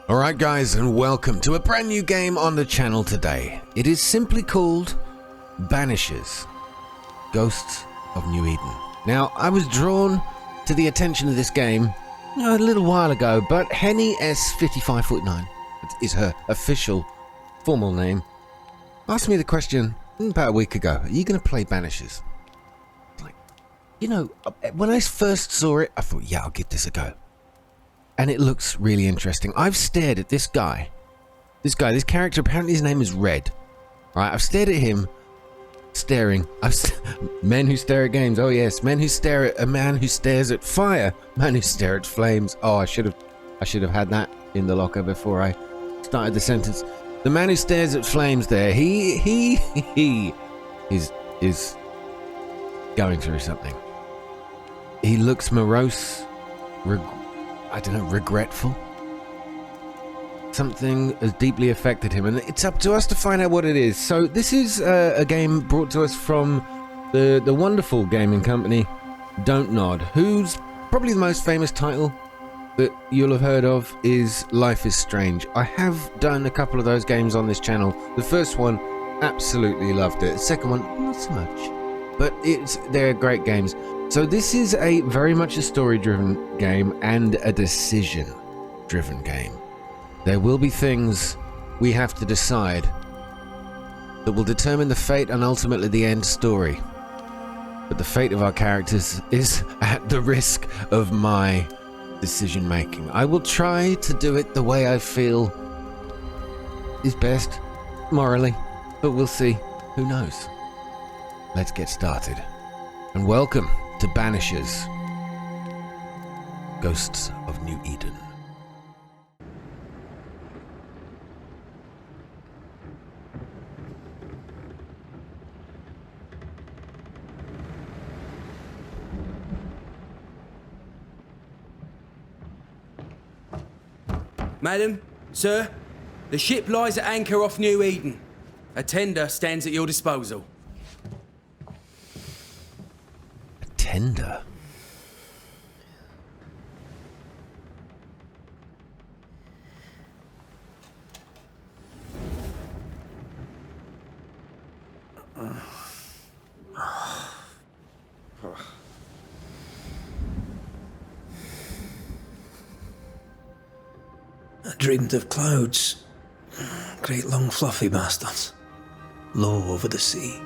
Alright guys, and welcome to a brand new game on the channel today. It is simply called Banishers, Ghosts of New Eden. Now, I was drawn to the attention of this game a little while ago, but Henny S5549 is her official formal name, asked me the question about a week ago, are you going to play Banishers? Like, you know, when I first saw it, I thought, yeah, I'll give this a go. And it looks really interesting. I've stared at this guy. This character, apparently his name is Red. Right, I've stared at him, Men Who Stare at Games, oh yes. Men who stare at a man who stares at fire. Man who stare at flames. Oh, I should have had that in the locker before I started the sentence. The man who stares at flames there, he is going through something. He looks morose, regretful. Something has deeply affected him, and it's up to us to find out what it is. So this is a game brought to us from the wonderful gaming company Don't Nod, whose probably the most famous title that you'll have heard of is Life is Strange. I have done a couple of those games on this channel. The first one, absolutely loved it. The second one, not so much, but they're great games. So this is very much a story-driven game and a decision-driven game. There will be things we have to decide that will determine the fate and ultimately the end story. But the fate of our characters is at the risk of my decision-making. I will try to do it the way I feel is best, morally, but we'll see. Who knows? Let's get started. And welcome to Banishers, Ghosts of New Eden. Madam, sir, the ship lies at anchor off New Eden. A tender stands at your disposal. Tender? I dreamed of clouds, great long fluffy bastards, low over the sea.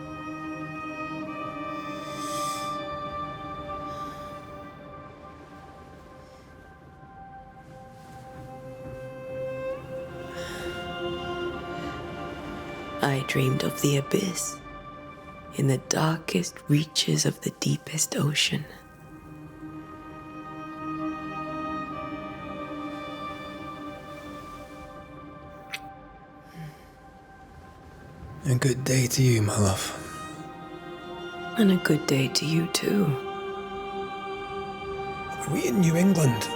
I dreamed of the abyss, in the darkest reaches of the deepest ocean. A good day to you, my love. And a good day to you, too. Are we in New England?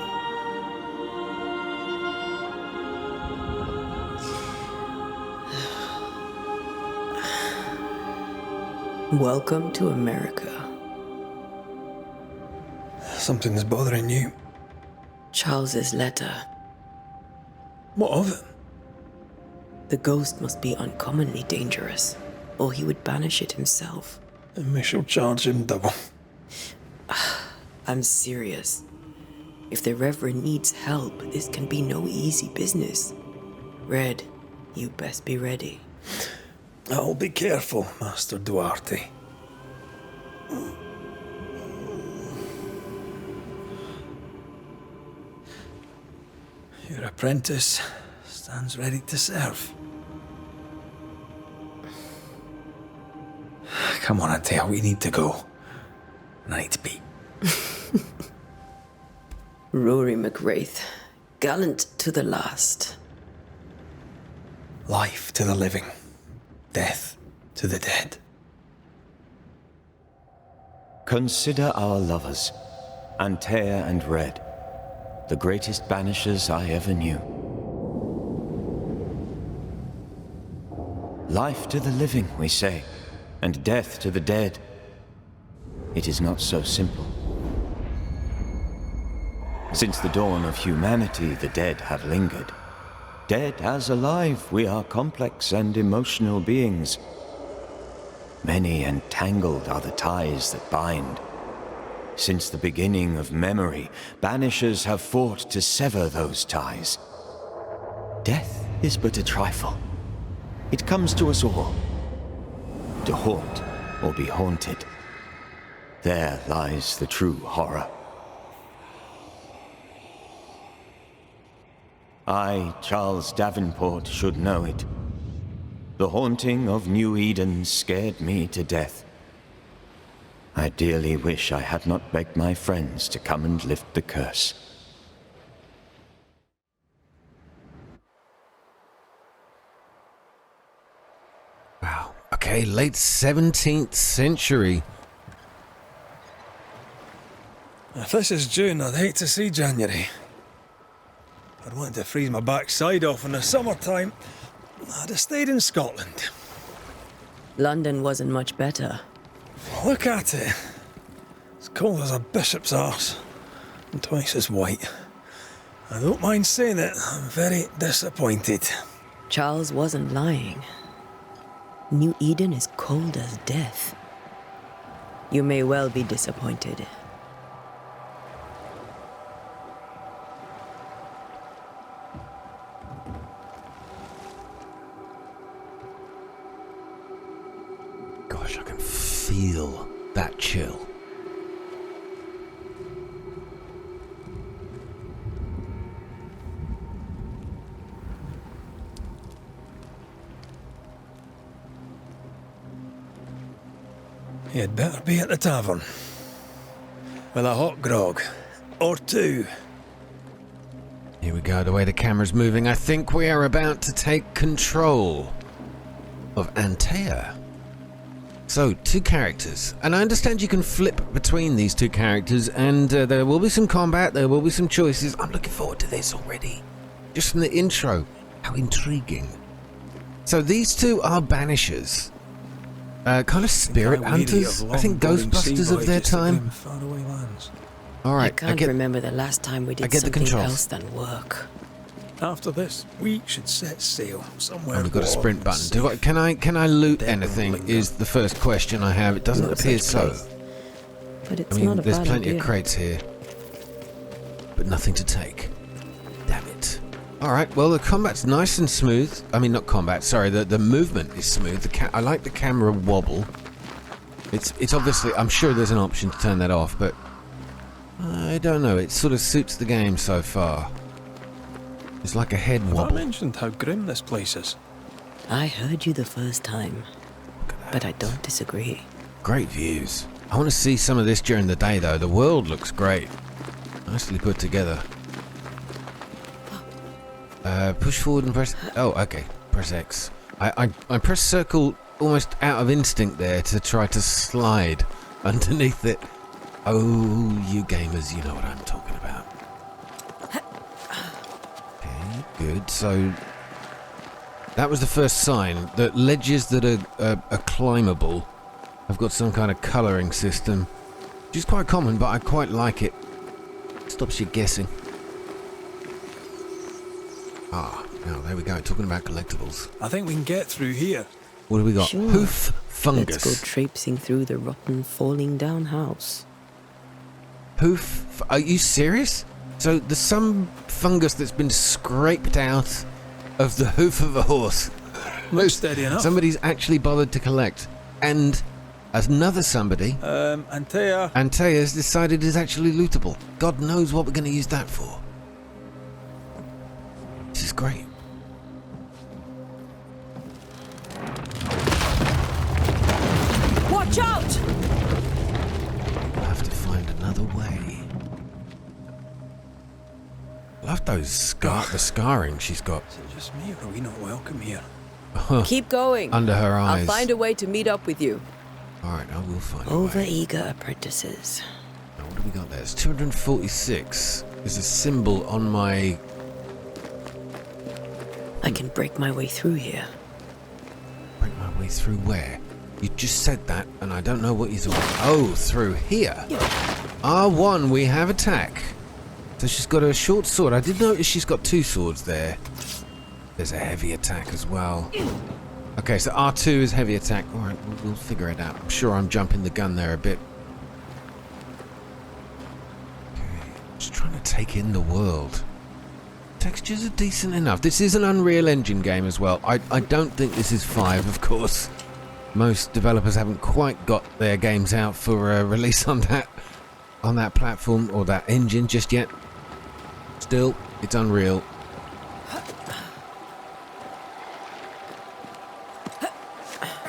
Welcome to America. Something's bothering you. Charles's letter. What of it? The ghost must be uncommonly dangerous, or he would banish it himself. And we shall charge him double. I'm serious. If the Reverend needs help, this can be no easy business. Red, you best be ready. I'll be careful, Master Duarte. Your apprentice stands ready to serve. Come on, Adair, we need to go. And I need to be. Rory McWraith, gallant to the last. Life to the living, death to the dead. Consider our lovers, Antea and Red, the greatest banishers I ever knew. Life to the living, we say, and death to the dead. It is not so simple. Since the dawn of humanity, the dead have lingered, Dead as alive, we are complex and emotional beings. Many and tangled are the ties that bind. Since the beginning of memory, Banishers have fought to sever those ties. Death is but a trifle. It comes to us all. To haunt or be haunted. There lies the true horror. I, Charles Davenport, should know it. The haunting of New Eden scared me to death. I dearly wish I had not begged my friends to come and lift the curse. Wow. Okay, late 17th century. If this is June, I'd hate to see January. I'd want to freeze my backside off in the summertime. I'd have stayed in Scotland. London wasn't much better. Look at it. As cold as a bishop's arse. And twice as white. I don't mind saying it, I'm very disappointed. Charles wasn't lying. New Eden is cold as death. You may well be disappointed. Gosh, I can feel that chill. You'd better be at the tavern. With a hot grog. Or two. Here we go, the way the camera's moving. I think we are about to take control of Antea. So, two characters. And I understand you can flip between these two characters, and there will be some combat, there will be some choices. I'm looking forward to this already. Just from the intro. How intriguing. So these two are Banishers. Kind of spirit hunters. I think Ghostbusters of their time. Alright, I can't remember the last time we did something else than work. After this, we should set sail somewhere. Oh, we've got a sprint button. Can I loot anything? Is the first question I have. It doesn't appear so. But it's I mean, not a there's bad plenty idea. of crates here, but nothing to take. Damn it. Alright, well the combat's nice and smooth. I mean, not combat, sorry, the movement is smooth. I like the camera wobble. It's obviously, I'm sure there's an option to turn that off, but I don't know, it sort of suits the game so far. It's like a head wobble. I mentioned how grim this place is. I heard you the first time, but I don't disagree. Great views. I want to see some of this during the day though. The world looks great. Nicely put together. Push forward and press... Oh, okay. Press X. I press circle almost out of instinct there to try to slide underneath it. Oh, you gamers, you know what I'm talking about. Okay, good. So that was the first sign that ledges that are climbable have got some kind of colouring system, which is quite common, but I quite like it. Stops you guessing. Ah, now there we go, talking about collectibles. I think we can get through here. What do we got? Sure. Hoof fungus. Let's go traipsing through the rotten, falling down house. Hoof? Are you serious? So there's some fungus that's been scraped out of the hoof of a horse. Looks steady enough. Somebody's actually bothered to collect. And another somebody, Antea's decided is actually lootable. God knows what we're going to use that for. This is great. Watch out! We'll have to find another way. Love those the scarring she's got. Is it just me, or are we not welcome here? Keep going. Under her eyes. I'll find a way to meet up with you. Alright, I will find a way. Over-eager apprentices. Now, what do we got there? It's 246. There's a symbol on my... I can break my way through here. Break my way through where? You just said that, and I don't know what you're talking about. Oh, through here. R1, we have attack. So she's got a short sword. I did notice she's got two swords there. There's a heavy attack as well. Okay, so R2 is heavy attack. Alright, we'll figure it out. I'm sure I'm jumping the gun there a bit. Okay, just trying to take in the world. Textures are decent enough. This is an Unreal Engine game as well. I don't think this is 5, of course. Most developers haven't quite got their games out for a release on that platform or that engine just yet. Still, it's Unreal.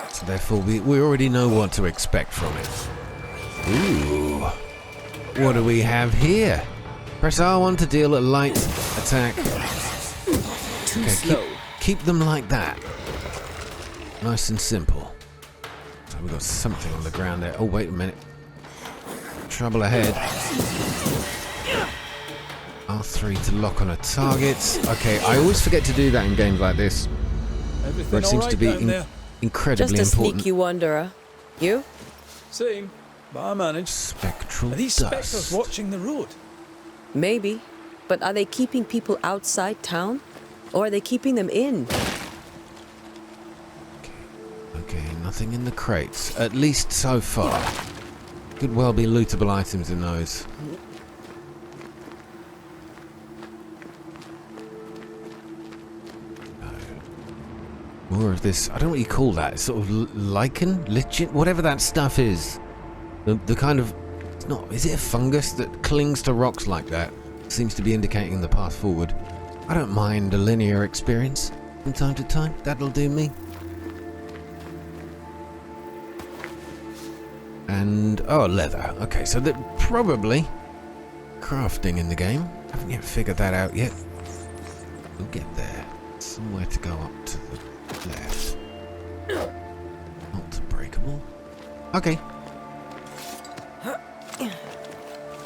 So therefore, we already know what to expect from it. Ooh. What do we have here? Press R1 to deal a light attack. Too slow. Keep them like that. Nice and simple. So we've got something on the ground there. Oh, wait a minute. Trouble ahead. R3 to lock on a target. Okay, I always forget to do that in games like this, where it seems to be incredibly Just a important. sneaky wanderer. You? Same, but I manage. Spectral Are these dust. spectres watching the road? Maybe. But are they keeping people outside town? Or are they keeping them in? Okay, nothing in the crates, at least so far. Could well be lootable items in those. No. More of this, I don't know what you call that, it's sort of lichen? Lichen? Whatever that stuff is. The kind of, it's not, is it a fungus that clings to rocks like that? Seems to be indicating the path forward. I don't mind a linear experience from time to time, that'll do me. And, oh, leather. Okay, so that probably crafting in the game. Haven't yet figured that out yet. We'll get there. Somewhere to go up to the left. Not breakable. Okay.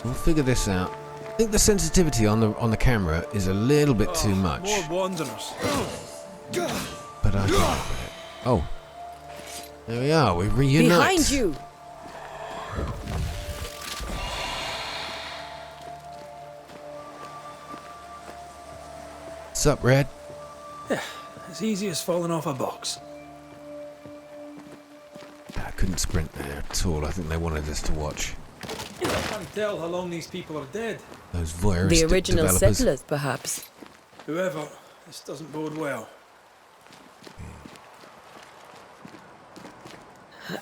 We'll figure this out. I think the sensitivity on the camera is a little bit too much. More wanderers. But I can live with it. Oh. There we are, we reunite. Behind you! What's up, Red? As easy as falling off a box. I couldn't sprint there at all. I think they wanted us to watch. I can't tell how long these people are dead. Those voyeuristic The original developers. settlers, perhaps. Whoever, this doesn't bode well. I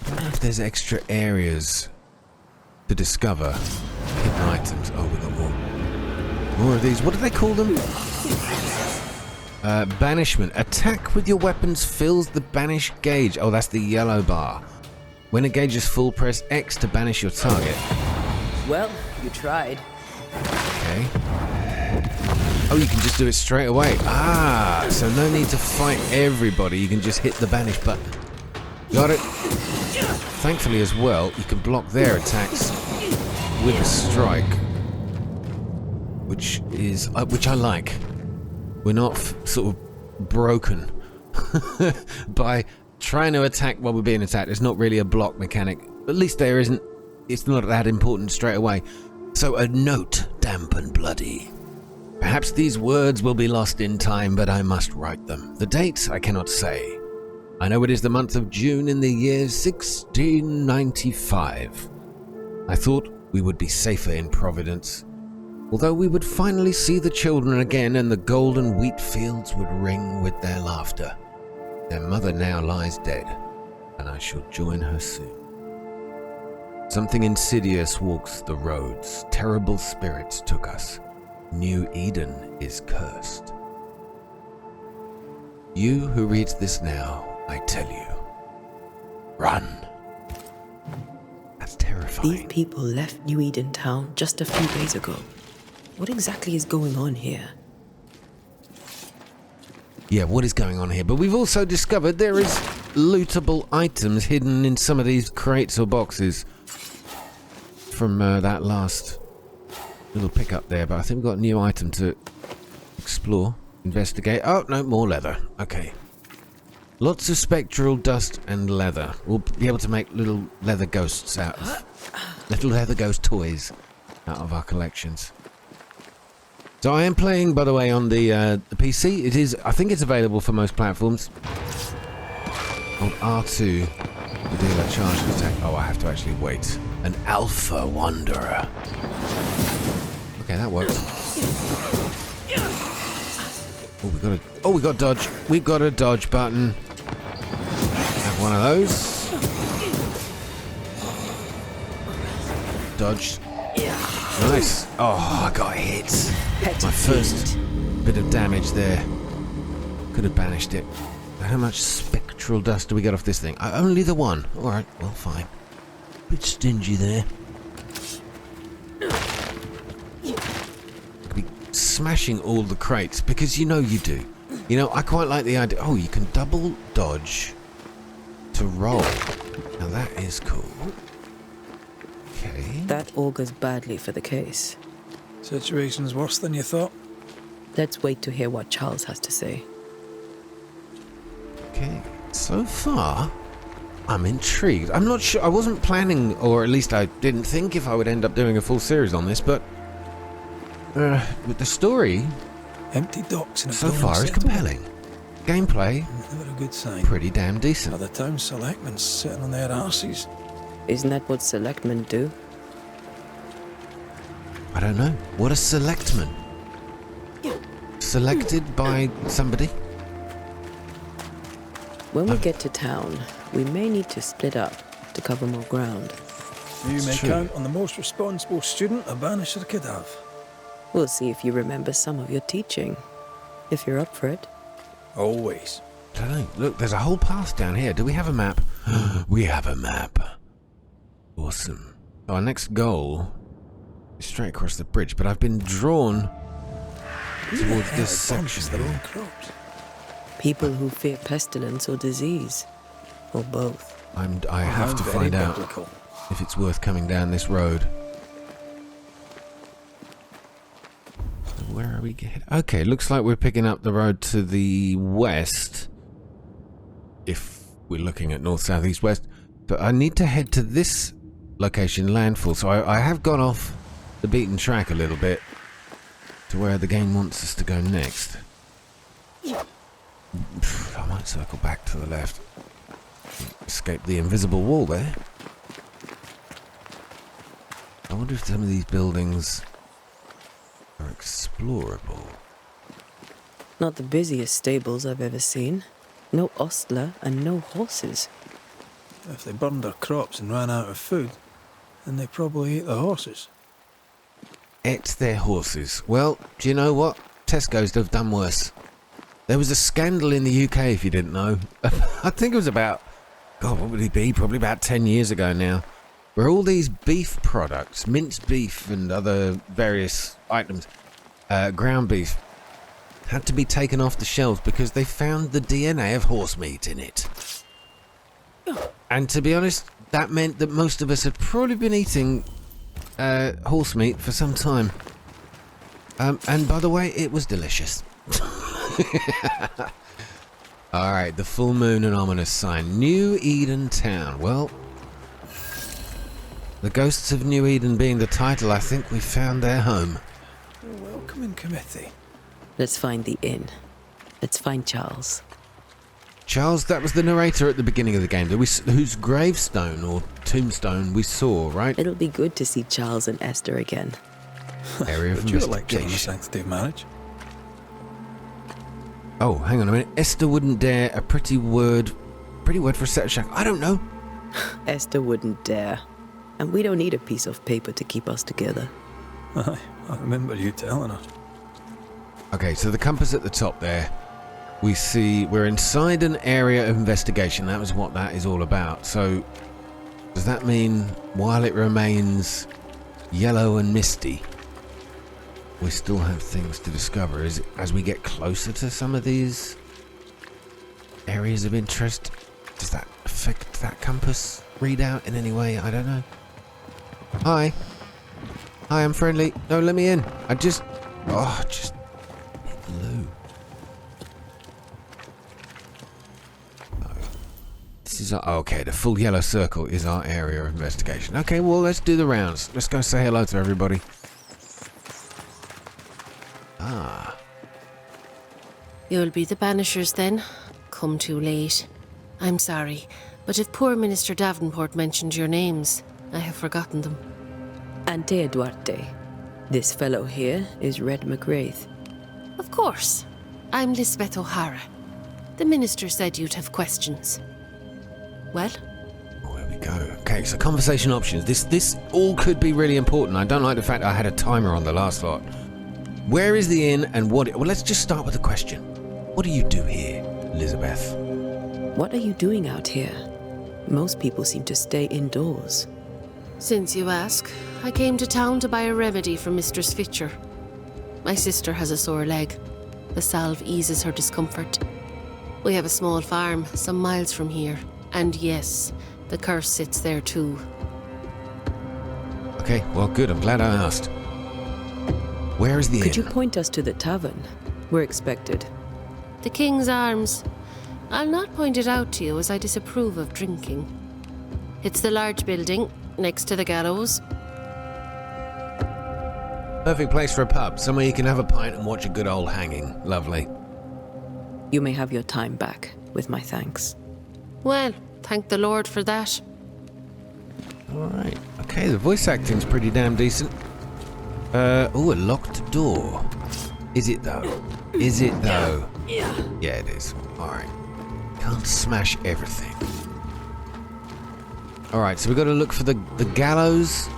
wonder if there's extra areas to discover hidden items. Oh, we got more of these. What do they call them? Banishment. Attack with your weapons fills the banish gauge. Oh, that's the yellow bar. When a gauge is full, press X to banish your target. Well, you tried. Okay. Oh, you can just do it straight away. Ah, so no need to fight everybody. You can just hit the banish button. Got it. Thankfully as well, you can block their attacks with a strike, which I like. We're not sort of broken by trying to attack while we're being attacked. It's not really a block mechanic. At least there isn't. It's not that important straight away. So a note, damp and bloody. Perhaps these words will be lost in time, but I must write them. The date I cannot say. I know it is the month of June in the year 1695. I thought we would be safer in Providence, although we would finally see the children again and the golden wheat fields would ring with their laughter. Their mother now lies dead, and I shall join her soon. Something insidious walks the roads. Terrible spirits took us. New Eden is cursed. You who reads this now, I tell you, run. That's terrifying. These people left New Eden Town just a few days ago. What exactly is going on here? Yeah, what is going on here? But we've also discovered there is lootable items hidden in some of these crates or boxes from that last little pickup there. But I think we've got a new item to explore, investigate. Oh, no, more leather. Okay. Lots of spectral dust and leather. We'll be able to make little leather ghosts out of... little leather ghost toys out of our collections. So I am playing, by the way, on the PC. It is, I think it's available for most platforms. On R2 to do a charged attack. Oh, I have to actually wait. An Alpha Wanderer. Okay, that works. Oh, we got dodge. We've got a dodge button. Have one of those. Dodged. Nice. Oh, I got hit. My first bit of damage there. Could have banished it. How much spectral dust do we get off this thing? Only the one. Alright, well, fine. Bit stingy there. Could be smashing all the crates, because you know you do. You know, I quite like the idea. Oh, you can double dodge to roll. Now that is cool. Okay. That augurs badly for the case. Situation's worse than you thought. Let's wait to hear what Charles has to say. Okay. So far, I'm intrigued. I'm not sure. I wasn't planning, or at least I didn't think if I would end up doing a full series on this, but with the story Empty docks and a so dorm far is settled. compelling. Gameplay, Never a good sign. pretty damn decent. Are the town selectmen sitting on their arses? Isn't that what selectmen do? I don't know. What a selectman. Selected by somebody? When we get to town, we may need to split up to cover more ground. You may true. count on the most responsible student a Banisher could have. We'll see if you remember some of your teaching, if you're up for it. Always. I don't know. Look, there's a whole path down here. Do we have a map? We have a map. Awesome. Our next goal is straight across the bridge, but I've been drawn towards this section. Their own here. crops. People who fear pestilence or disease, or both. I have to Very find out biblical. if it's worth coming down this road. So where are we getting? Okay, looks like we're picking up the road to the west. If we're looking at north, south, east, west. But I need to head to this location, landfall. So I have gone off the beaten track a little bit to where the game wants us to go next. I might circle back to the left. Escape the invisible wall there. I wonder if some of these buildings are explorable. Not the busiest stables I've ever seen. No ostler and no horses. If they burned their crops and ran out of food, then they probably ate the horses. Ate their horses. Well, do you know what? Tesco's have done worse. There was a scandal in the UK, if you didn't know. I think it was about, God, what would it be? Probably about 10 years ago now. Where all these beef products, minced beef and other various items, ground beef, had to be taken off the shelves because they found the DNA of horse meat in it. And to be honest, that meant that most of us had probably been eating horse meat for some time. And by the way, it was delicious. Alright, the full moon and ominous sign. New Eden Town. Well, the Ghosts of New Eden being the title, I think we found their home. A welcoming committee. Let's find the inn. Let's find Charles. Charles, that was the narrator at the beginning of the game, whose gravestone or tombstone we saw, right? It'll be good to see Charles and Esther again. Area of Would you like to the investigation. sanctity of marriage? Oh, hang on a minute. Esther wouldn't dare. A pretty word for a set of shack. I don't know. Esther wouldn't dare. And we don't need a piece of paper to keep us together. Aye, I remember you telling us. Okay, so the compass at the top there. We see we're inside an area of investigation. That was what that is all about. So, does that mean while it remains yellow and misty, we still have things to discover? Is it, as we get closer to some of these areas of interest, does that affect that compass readout in any way? I don't know. Hi, I'm friendly. No, let me in. just hit blue. This is okay, the full yellow circle is our area of investigation. Okay, well, let's do the rounds. Let's go say hello to everybody. You'll be the Banishers then. Come too late. I'm sorry, but if poor Minister Davenport mentioned your names, I have forgotten them. Ante Duarte. This fellow here is Red McWraith. Of course. I'm Lisbeth O'Hara. The minister said you'd have questions. Well? There we go. Okay, so conversation options. This all could be really important. I don't like the fact I had a timer on the last lot. Where is the inn and what... Well, let's just start with the question. What do you do here, Elizabeth? What are you doing out here? Most people seem to stay indoors. Since you ask, I came to town to buy a remedy for Mistress Fitcher. My sister has a sore leg. The salve eases her discomfort. We have a small farm some miles from here. And yes, the curse sits there too. Okay, well good, I'm glad I asked. Where is the inn? Could you point us to the tavern? We're expected. The King's Arms. I'll not point it out to you as I disapprove of drinking. It's the large building next to the gallows. Perfect place for a pub, somewhere you can have a pint and watch a good old hanging. Lovely. You may have your time back, with my thanks. Well, thank the Lord for that. Alright, okay, the voice acting's pretty damn decent. Oh, a locked door. Is it though? Is it though? Yeah, it is. Alright. Can't smash everything. Alright, so we've got to look for the gallows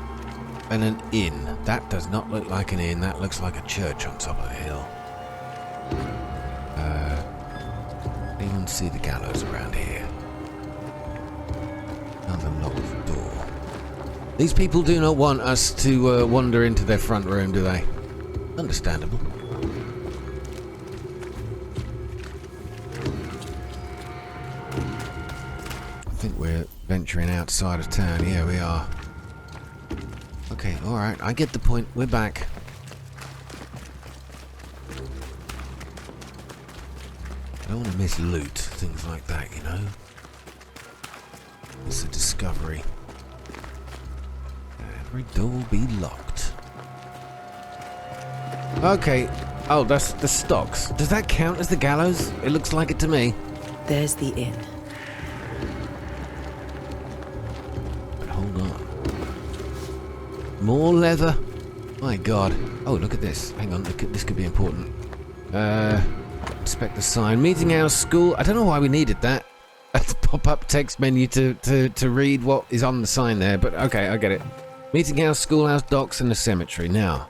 and an inn. That does not look like an inn, that looks like a church on top of a hill. Anyone see the gallows around here? Another locked door. These people do not want us to wander into their front room, do they? Understandable. I think we're venturing outside of town. Yeah, we are. Okay, alright, I get the point. We're back. I don't want to miss loot, things like that, you know? It's a discovery. Every door be locked. Okay. Oh, that's the stocks. Does that count as the gallows? It looks like it to me. There's the inn. But hold on. More leather? My god. Oh, look at this. Hang on, this could be important. Inspect the sign. Meeting house, school. I don't know why we needed that. That's a pop-up text menu to read what is on the sign there, but okay, I get it. Meeting house, schoolhouse, docks, and a cemetery. Now,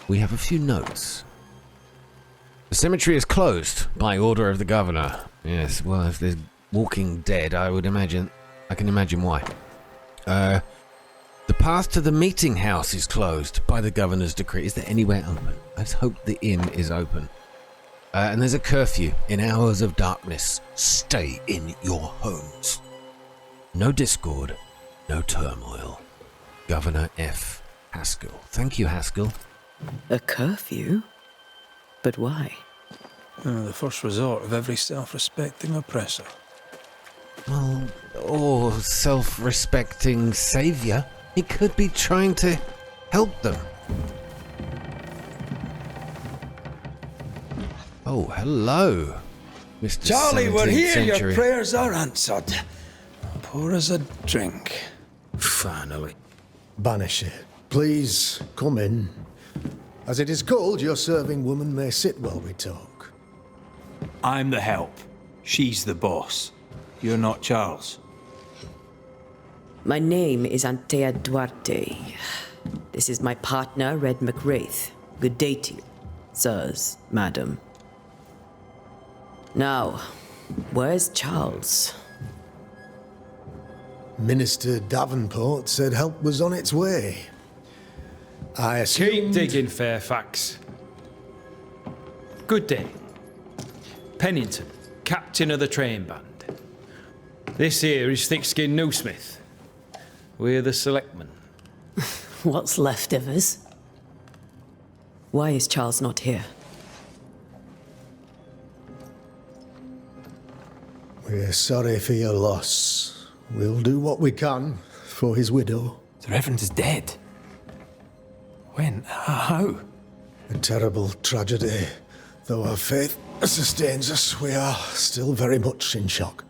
we have a few notes. The cemetery is closed by order of the governor. Yes, well, if there's walking dead, I can imagine why. The path to the meeting house is closed by the governor's decree. Is there anywhere open? Let's hope the inn is open. And there's a curfew in hours of darkness. Stay in your homes. No discord, no turmoil. Governor F. Haskell. Thank you, Haskell. A curfew? But why? The first resort of every self-respecting oppressor. Well, or self-respecting savior. He could be trying to help them. Oh, hello, Mr. Charlie, we're 17th here. century. Your prayers are answered. Pour us a drink. Finally. Banisher, please come in. As it is called, your serving woman may sit while we talk. I'm the help. She's the boss. You're not Charles. My name is Antea Duarte. This is my partner, Red McWraith. Good day to you, sirs, madam. Now, where's Charles? Minister Davenport said help was on its way. I assumed... Keep digging, Fairfax. Good day. Pennington, captain of the train band. This here is Thickskin Newsmith. We're the selectmen. What's left of us? Why is Charles not here? We're sorry for your loss. We'll do what we can for his widow. The Reverend is dead. When? How? A terrible tragedy, though our faith sustains us, we are still very much in shock.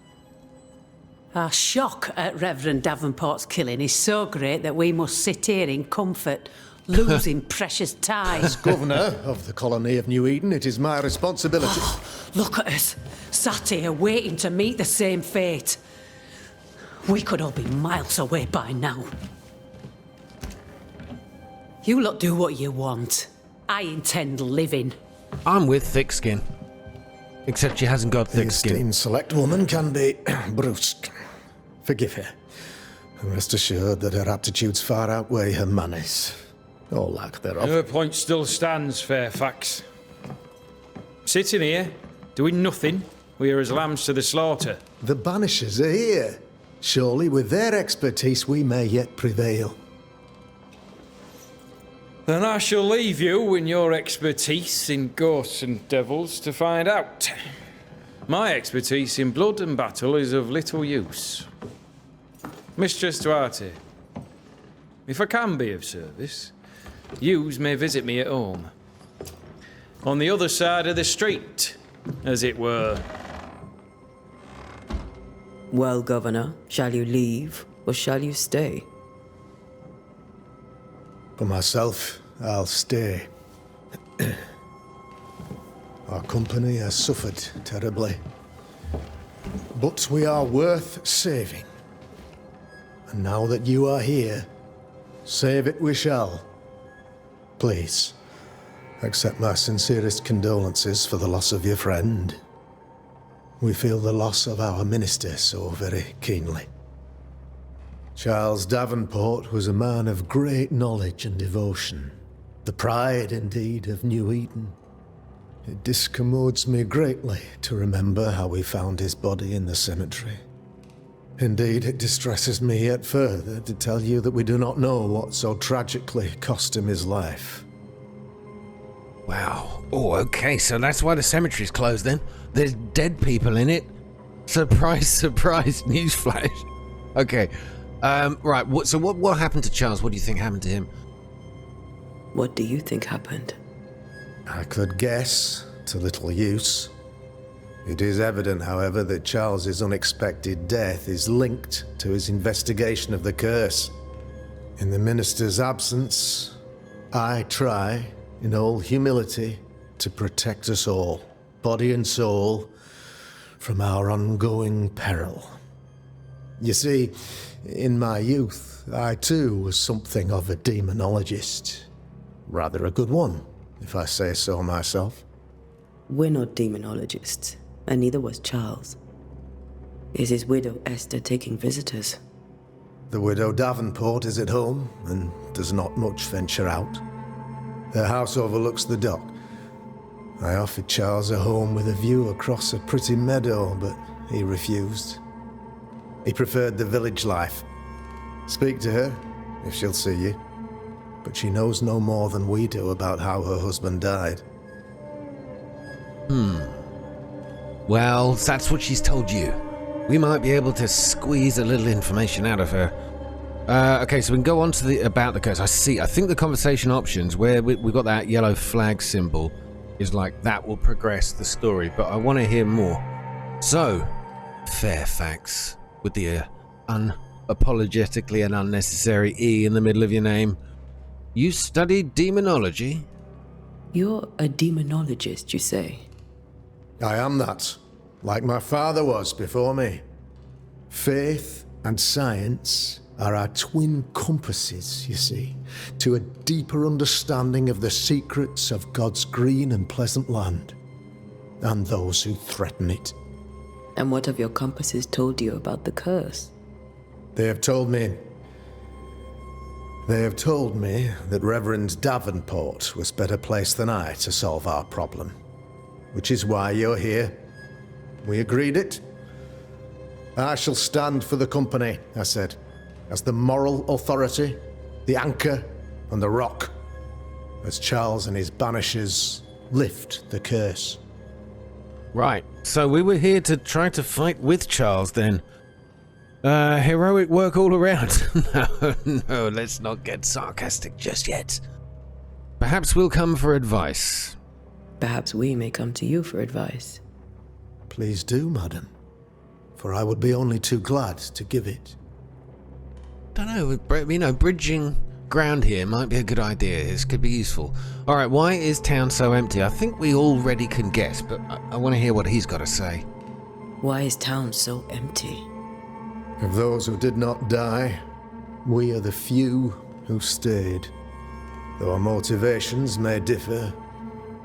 Our shock at Reverend Davenport's killing is so great that we must sit here in comfort, losing precious time. As governor of the colony of New Eden, it is my responsibility. Look at us, sat here waiting to meet the same fate. We could all be miles away by now. You lot do what you want. I intend living. I'm with thick skin. Except she hasn't got thick The skin. esteemed select woman can be brusque. Forgive her. And rest assured that her aptitudes far outweigh her manners. Or lack thereof. Her point still stands, Fairfax. Sitting here, doing nothing, we are as lambs to the slaughter. The Banishers are here. Surely with their expertise we may yet prevail. Then I shall leave you in your expertise in ghosts and devils to find out. My expertise in blood and battle is of little use. Mistress Duarte, if I can be of service, yous may visit me at home. On the other side of the street, as it were. Well, Governor, shall you leave or shall you stay? For myself, I'll stay. Our company has suffered terribly. But we are worth saving. And now that you are here, save it we shall. Please, accept my sincerest condolences for the loss of your friend. We feel the loss of our minister so very keenly. Charles Davenport was a man of great knowledge and devotion, the pride, indeed, of New Eden. It discommodes me greatly to remember how we found his body in the cemetery. Indeed, it distresses me yet further to tell you that we do not know what so tragically cost him his life. Wow. Oh, okay, so that's why the cemetery's closed then. There's dead people in it. Surprise, surprise, newsflash. Okay. Right, what happened to Charles? What do you think happened to him? What do you think happened? I could guess, to little use. It is evident, however, that Charles's unexpected death is linked to his investigation of the curse. In the minister's absence, I try, in all humility, to protect us all, body and soul, from our ongoing peril. You see, in my youth, I too was something of a demonologist. Rather a good one, if I say so myself. We're not demonologists, and neither was Charles. Is his widow Esther taking visitors? The widow Davenport is at home, and does not much venture out. Their house overlooks the dock. I offered Charles a home with a view across a pretty meadow, but he refused. He preferred the village life. Speak to her, if she'll see you. But she knows no more than we do about how her husband died. Well, that's what she's told you. We might be able to squeeze a little information out of her. Okay, so we can go on to about the curse. I think the conversation options, where we've got that yellow flag symbol, is like that will progress the story, but I want to hear more. So, Fairfax, with the unapologetically and unnecessary E in the middle of your name. You studied demonology? You're a demonologist, you say? I am that, like my father was before me. Faith and science are our twin compasses, you see, to a deeper understanding of the secrets of God's green and pleasant land, and those who threaten it. And what have your compasses told you about the curse? They have told me that Reverend Davenport was better placed than I to solve our problem, which is why you're here. We agreed it. I shall stand for the company, I said, as the moral authority, the anchor, and the rock, as Charles and his Banishers lift the curse. Right, so we were here to try to fight with Charles then. Heroic work all around. No, let's not get sarcastic just yet. Perhaps we'll come for advice. Perhaps we may come to you for advice. Please do, madam, for I would be only too glad to give it. Don't know, bridging ground here might be a good idea. This could be useful. All right, why is town so empty? I think we already can guess, but I want to hear what he's got to say. Why is town so empty? Of those who did not die, we are the few who stayed. Though our motivations may differ,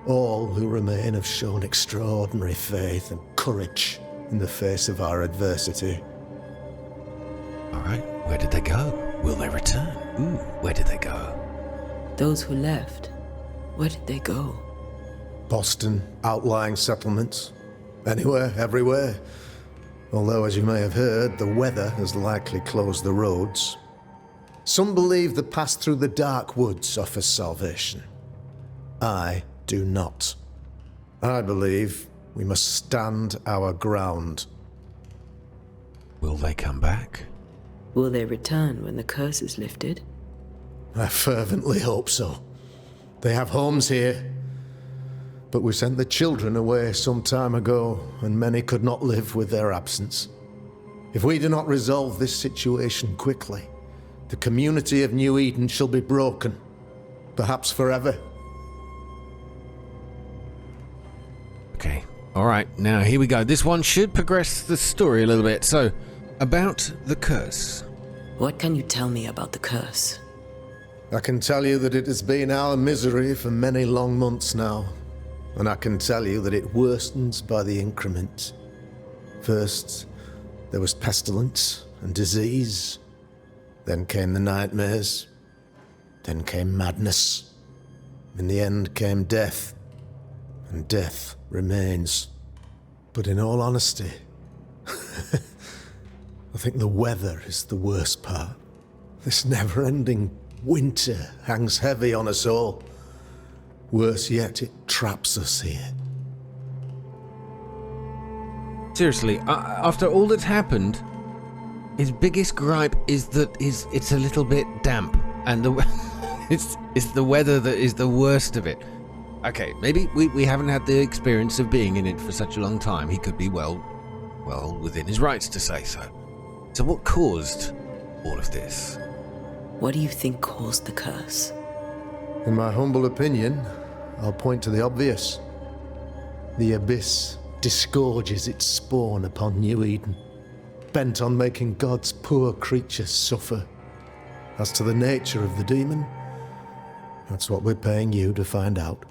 all who remain have shown extraordinary faith and courage in the face of our adversity. All right, where did they go? Will they return? Ooh, where did they go? Those who left, where did they go? Boston, outlying settlements. Anywhere, everywhere. Although, as you may have heard, the weather has likely closed the roads. Some believe the path through the dark woods offers salvation. I do not. I believe we must stand our ground. Will they come back? Will they return when the curse is lifted? I fervently hope so. They have homes here. But we sent the children away some time ago, and many could not live with their absence. If we do not resolve this situation quickly, the community of New Eden shall be broken, perhaps forever. Okay, all right, now here we go. This one should progress the story a little bit. So, about the curse. What can you tell me about the curse? I can tell you that it has been our misery for many long months now. And I can tell you that it worsens by the increment. First, there was pestilence and disease. Then came the nightmares. Then came madness. In the end came death. And death remains. But in all honesty, I think the weather is the worst part. This never-ending winter hangs heavy on us all. Worse yet, it traps us here. Seriously, after all that's happened, his biggest gripe is that it's a little bit damp, and it's the weather that is the worst of it. Okay, maybe we haven't had the experience of being in it for such a long time. He could be well within his rights to say so. So what caused all of this? What do you think caused the curse? In my humble opinion, I'll point to the obvious. The abyss disgorges its spawn upon New Eden, bent on making God's poor creatures suffer. As to the nature of the demon, that's what we're paying you to find out.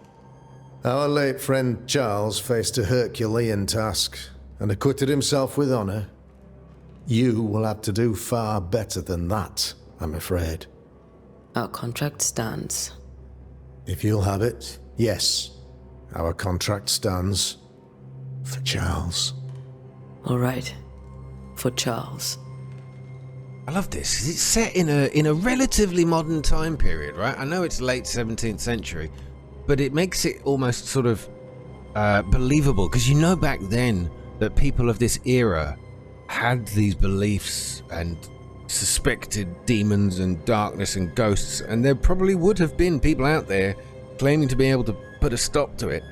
Our late friend Charles faced a Herculean task and acquitted himself with honor. You will have to do far better than that, I'm afraid. Our contract stands. If you'll have it, yes. Our contract stands for Charles. All right. For Charles. I love this. It's set in a relatively modern time period, right? I know it's late 17th century, but it makes it almost sort of believable, because you know back then that people of this era had these beliefs and suspected demons and darkness and ghosts, and there probably would have been people out there claiming to be able to put a stop to it.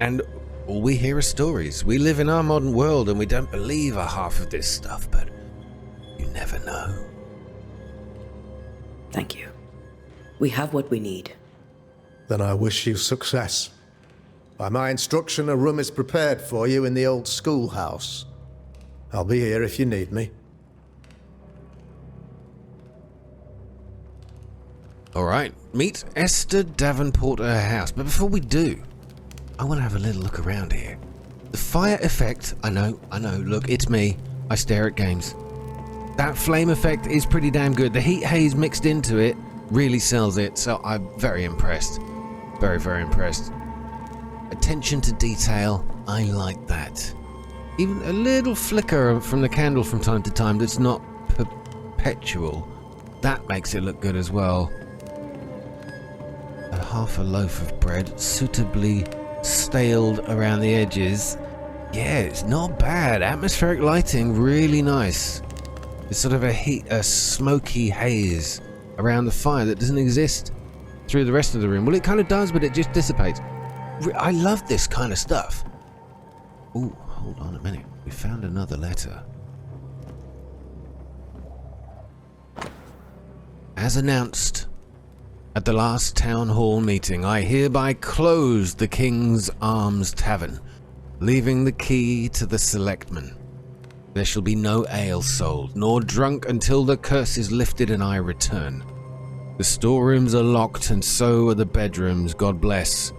And all we hear are stories. We live in our modern world and we don't believe a half of this stuff, but you never know. Thank you. We have what we need. Then I wish you success. By my instruction, a room is prepared for you in the old schoolhouse. I'll be here if you need me. Alright, meet Esther Davenport at her house. But before we do, I want to have a little look around here. The fire effect, I know, look, it's me. I stare at games. That flame effect is pretty damn good. The heat haze mixed into it really sells it, so I'm very impressed. Very, very impressed. Attention to detail, I like that. Even a little flicker from the candle from time to time that's not perpetual. That makes it look good as well. And half a loaf of bread, suitably staled around the edges. Yeah, it's not bad. Atmospheric lighting, really nice. It's sort of a smoky haze around the fire that doesn't exist through the rest of the room. Well, it kind of does, but it just dissipates. I love this kind of stuff. Ooh, hold on a minute. We found another letter. As announced at the last town hall meeting, I hereby close the King's Arms Tavern, leaving the key to the selectmen. There shall be no ale sold, nor drunk until the curse is lifted and I return. The storerooms are locked, and so are the bedrooms. God bless.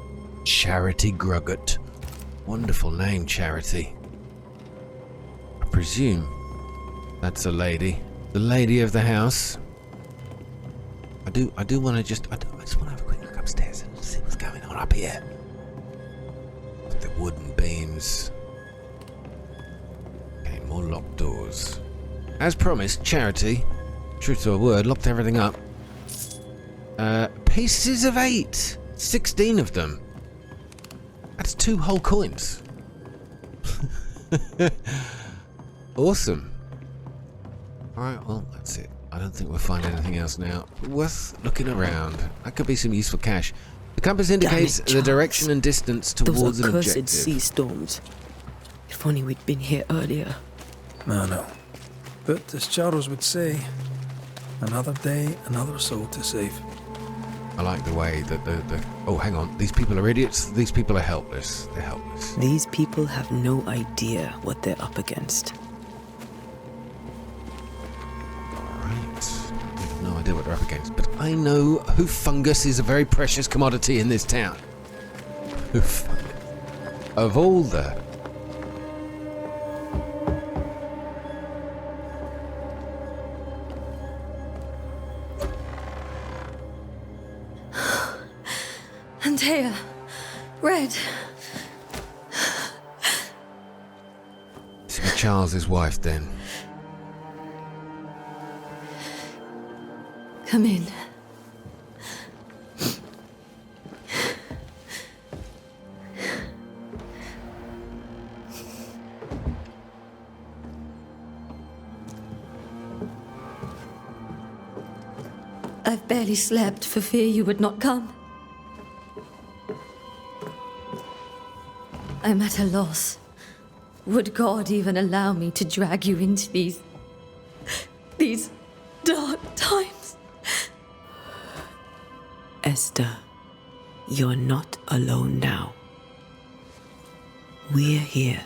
Charity Grugget. Wonderful name, Charity. I presume that's a lady. The lady of the house. I do want to just want to have a quick look upstairs and see what's going on up here. With the wooden beams. Okay, more locked doors. As promised, Charity, true to her word, locked everything up. Pieces of 8. 16 of them. That's 2 whole coins. Awesome. Alright, well, that's it. I don't think we'll find anything else now. Worth looking around. That could be some useful cash. The compass indicates the direction and distance towards an objective. Those accursed sea storms. If only we'd been here earlier. No. But as Charles would say, another day, another soul to save. I like the way that the... Oh, hang on. These people are idiots. These people are helpless. They're helpless. These people have no idea what they're up against. I have no idea what they're up against, but I know hoof fungus is a very precious commodity in this town. Hoof fungus. Of all the... Antea, Red. This is Charles's wife, then. Come in. I've barely slept for fear you would not come. I'm at a loss. Would God even allow me to drag you into these dark times? Esther, you're not alone now. We're here.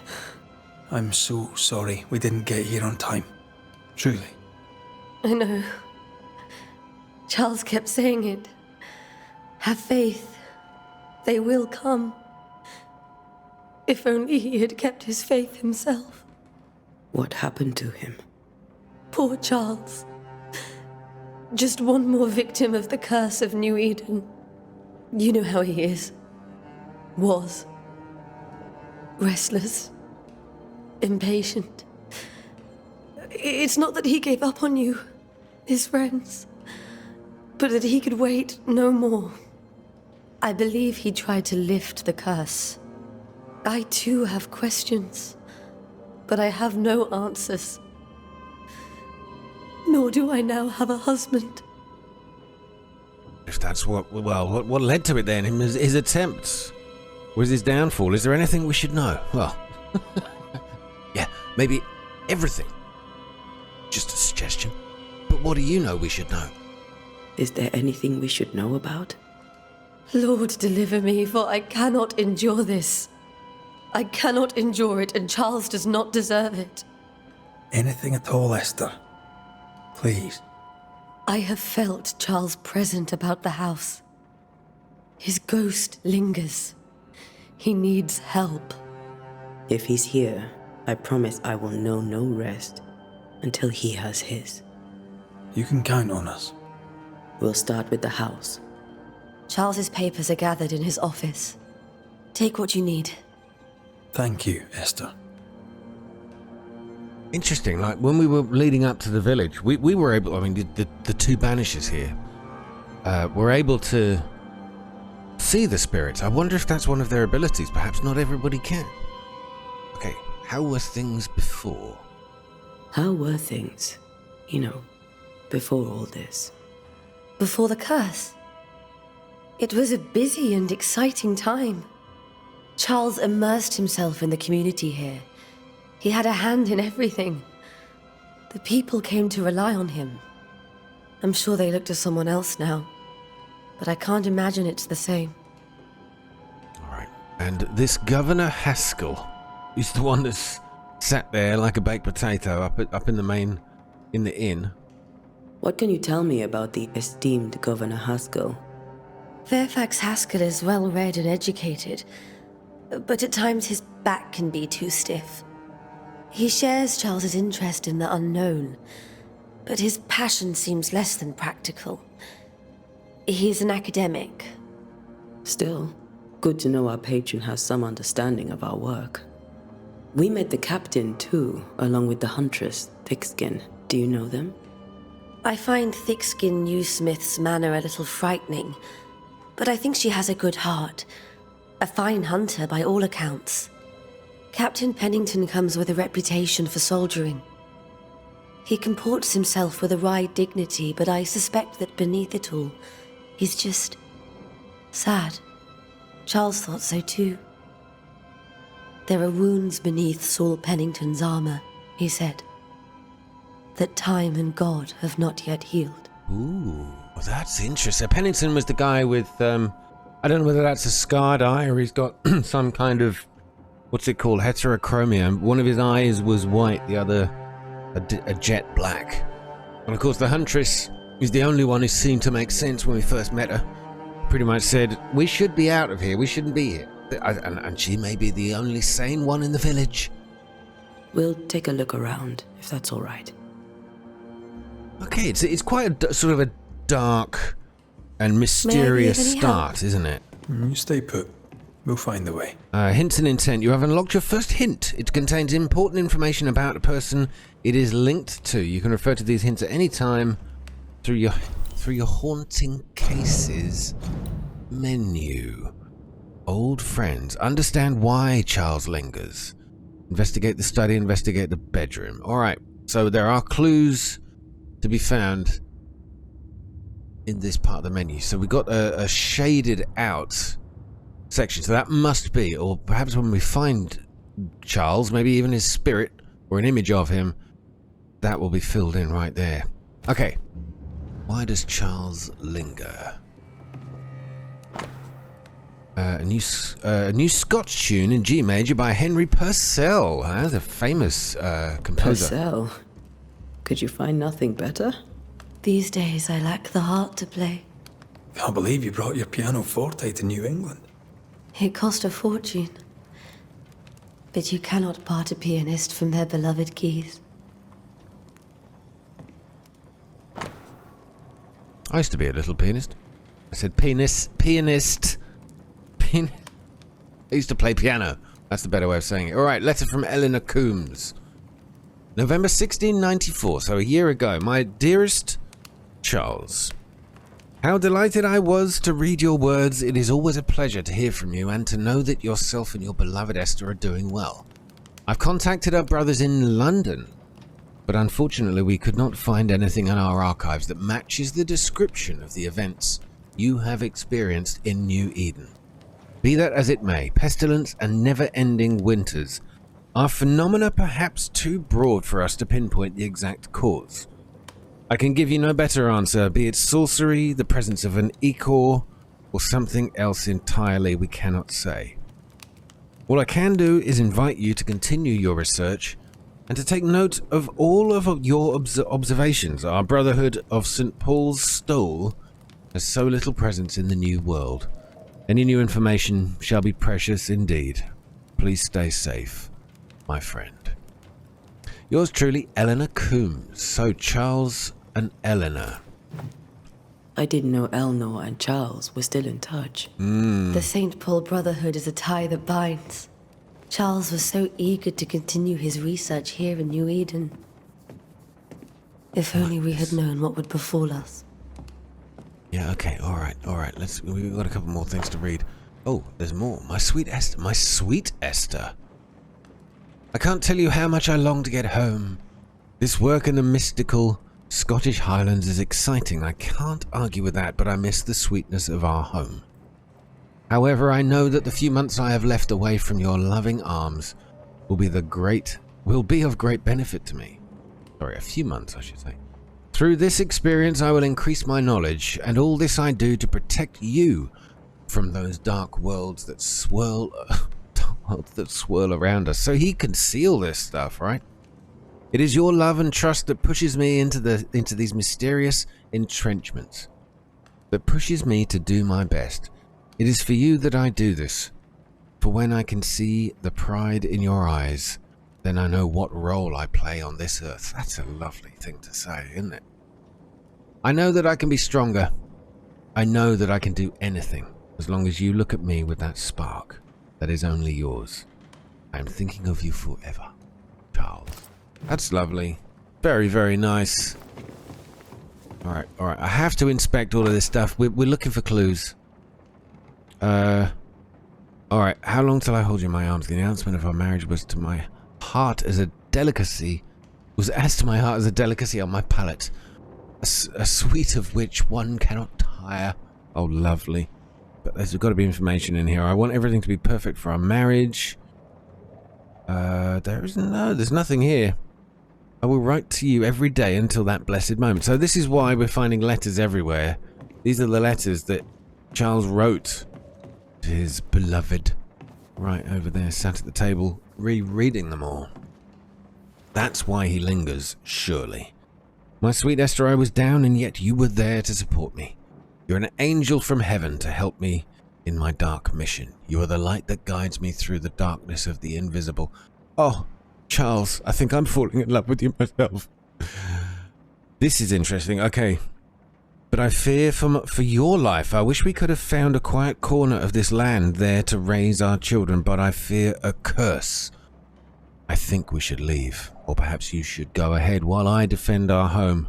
I'm so sorry we didn't get here on time. Truly. I know. Charles kept saying it. Have faith. They will come. If only he had kept his faith himself. What happened to him? Poor Charles. Just one more victim of the curse of New Eden. You know how he is. Was. Restless. Impatient. It's not that he gave up on you, his friends, but that he could wait no more. I believe he tried to lift the curse. I too have questions, but I have no answers. Nor do I now have a husband. If that's what led to it then? His attempts? Was his downfall? Is there anything we should know? Well, yeah, maybe everything. Just a suggestion. But what do you know we should know? Is there anything we should know about? Lord, deliver me, for I cannot endure this. I cannot endure it, and Charles does not deserve it. Anything at all, Esther. Please. I have felt Charles present about the house. His ghost lingers. He needs help. If he's here, I promise I will know no rest until he has his. You can count on us. We'll start with the house. Charles's papers are gathered in his office. Take what you need. Thank you, Esther. Interesting, like when we were leading up to the village, we were able, I mean, the 2 Banishers here were able to see the spirits. I wonder if that's one of their abilities. Perhaps not everybody can. Okay, how were things before? How were things, before all this? Before the curse. It was a busy and exciting time. Charles immersed himself in the community here. He had a hand in everything. The people came to rely on him. I'm sure they look to someone else now, but I can't imagine it's the same. Alright, and this Governor Haskell is the one that's sat there like a baked potato up in the inn. What can you tell me about the esteemed Governor Haskell? Fairfax Haskell is well read and educated, but at times his back can be too stiff. He shares Charles's interest in the unknown, but his passion seems less than practical. He's an academic. Still, good to know our patron has some understanding of our work. We met the captain too, along with the huntress, Thickskin. Do you know them? I find Thickskin Newsmith's manner a little frightening, but I think she has a good heart. A fine hunter by all accounts. Captain Pennington comes with a reputation for soldiering. He comports himself with a wry dignity, but I suspect that beneath it all, he's just sad. Charles thought so too. There are wounds beneath Saul Pennington's armor, he said, that time and God have not yet healed. Ooh, that's interesting. Pennington was the guy with, I don't know whether that's a scarred eye or he's got some kind of, what's it called, heterochromia. One of his eyes was white, the other a jet black. And of course the Huntress is the only one who seemed to make sense when we first met her. Pretty much said, we should be out of here, we shouldn't be here. And she may be the only sane one in the village. We'll take a look around, if that's all right. Okay, it's quite a sort of a dark and mysterious start, isn't it? You stay put. We'll find the way. Hints and intent. You have unlocked your first hint. It contains important information about the person it is linked to. You can refer to these hints at any time through your haunting cases menu. Old friends. Understand why Charles lingers. Investigate the study, investigate the bedroom. Alright, so there are clues to be found in this part of the menu. So we got a shaded out section. So that must be, or perhaps when we find Charles, maybe even his spirit or an image of him, that will be filled in right there. Okay. Why does Charles linger? A new Scotch tune in G major by Henry Purcell, the famous composer. Purcell? Could you find nothing better? These days I lack the heart to play. Can't believe you brought your piano forte to New England. It cost a fortune. But you cannot part a pianist from their beloved keys. I used to be a little pianist. I said pianist. I used to play piano. That's the better way of saying it. Alright, letter from Eleanor Coombs. November 1694, so a year ago. My dearest Charles, how delighted I was to read your words. It is always a pleasure to hear from you and to know that yourself and your beloved Esther are doing well. I've contacted our brothers in London, but unfortunately we could not find anything in our archives that matches the description of the events you have experienced in New Eden. Be that as it may, pestilence and never-ending winters are phenomena perhaps too broad for us to pinpoint the exact cause. I can give you no better answer, be it sorcery, the presence of an ichor, or something else entirely we cannot say. All I can do is invite you to continue your research and to take note of all of your observations. Our Brotherhood of St. Paul's Stole has so little presence in the new world. Any new information shall be precious indeed. Please stay safe, my friend. Yours truly, Eleanor Coombs. So, Charles and Eleanor. I didn't know Eleanor and Charles were still in touch. The St. Paul Brotherhood is a tie that binds. Charles was so eager to continue his research here in New Eden. If only we had known what would befall us. Yeah, okay, alright. We've got a couple more things to read. Oh, there's more. My sweet Esther. I can't tell you how much I long to get home. This work in the mystical Scottish Highlands is exciting. I can't argue with that, but I miss the sweetness of our home. However, I know that the few months I have left away from your loving arms will be of great benefit to me. Sorry, a few months, I should say. Through this experience, I will increase my knowledge, and all this I do to protect you from those dark worlds that swirl around us. So he can seal this stuff, right? It is your love and trust that pushes me into these mysterious entrenchments, that pushes me to do my best. It is for you that I do this, for when I can see the pride in your eyes, then I know what role I play on this earth. That's a lovely thing to say, isn't it? I know that I can be stronger. I know that I can do anything, as long as you look at me with that spark that is only yours. I am thinking of you forever, Charles. That's lovely. Very, very nice. Alright. I have to inspect all of this stuff. We're looking for clues. Alright. How long till I hold you in my arms? The announcement of our marriage was to my heart as a delicacy. Was as to my heart as a delicacy on my palate. A sweet of which one cannot tire. Oh, lovely. But there's got to be information in here. I want everything to be perfect for our marriage. There's nothing here. I will write to you every day until that blessed moment. So this is why we're finding letters everywhere. These are the letters that Charles wrote to his beloved. Right over there, sat at the table, rereading them all. That's why he lingers, surely. My sweet Esther, I was down, and yet you were there to support me. You're an angel from heaven to help me in my dark mission. You are the light that guides me through the darkness of the invisible. Oh, Charles, I think I'm falling in love with you myself. This is interesting. Okay. But I fear for your life. I wish we could have found a quiet corner of this land there to raise our children, but I fear a curse. I think we should leave, or perhaps you should go ahead while I defend our home.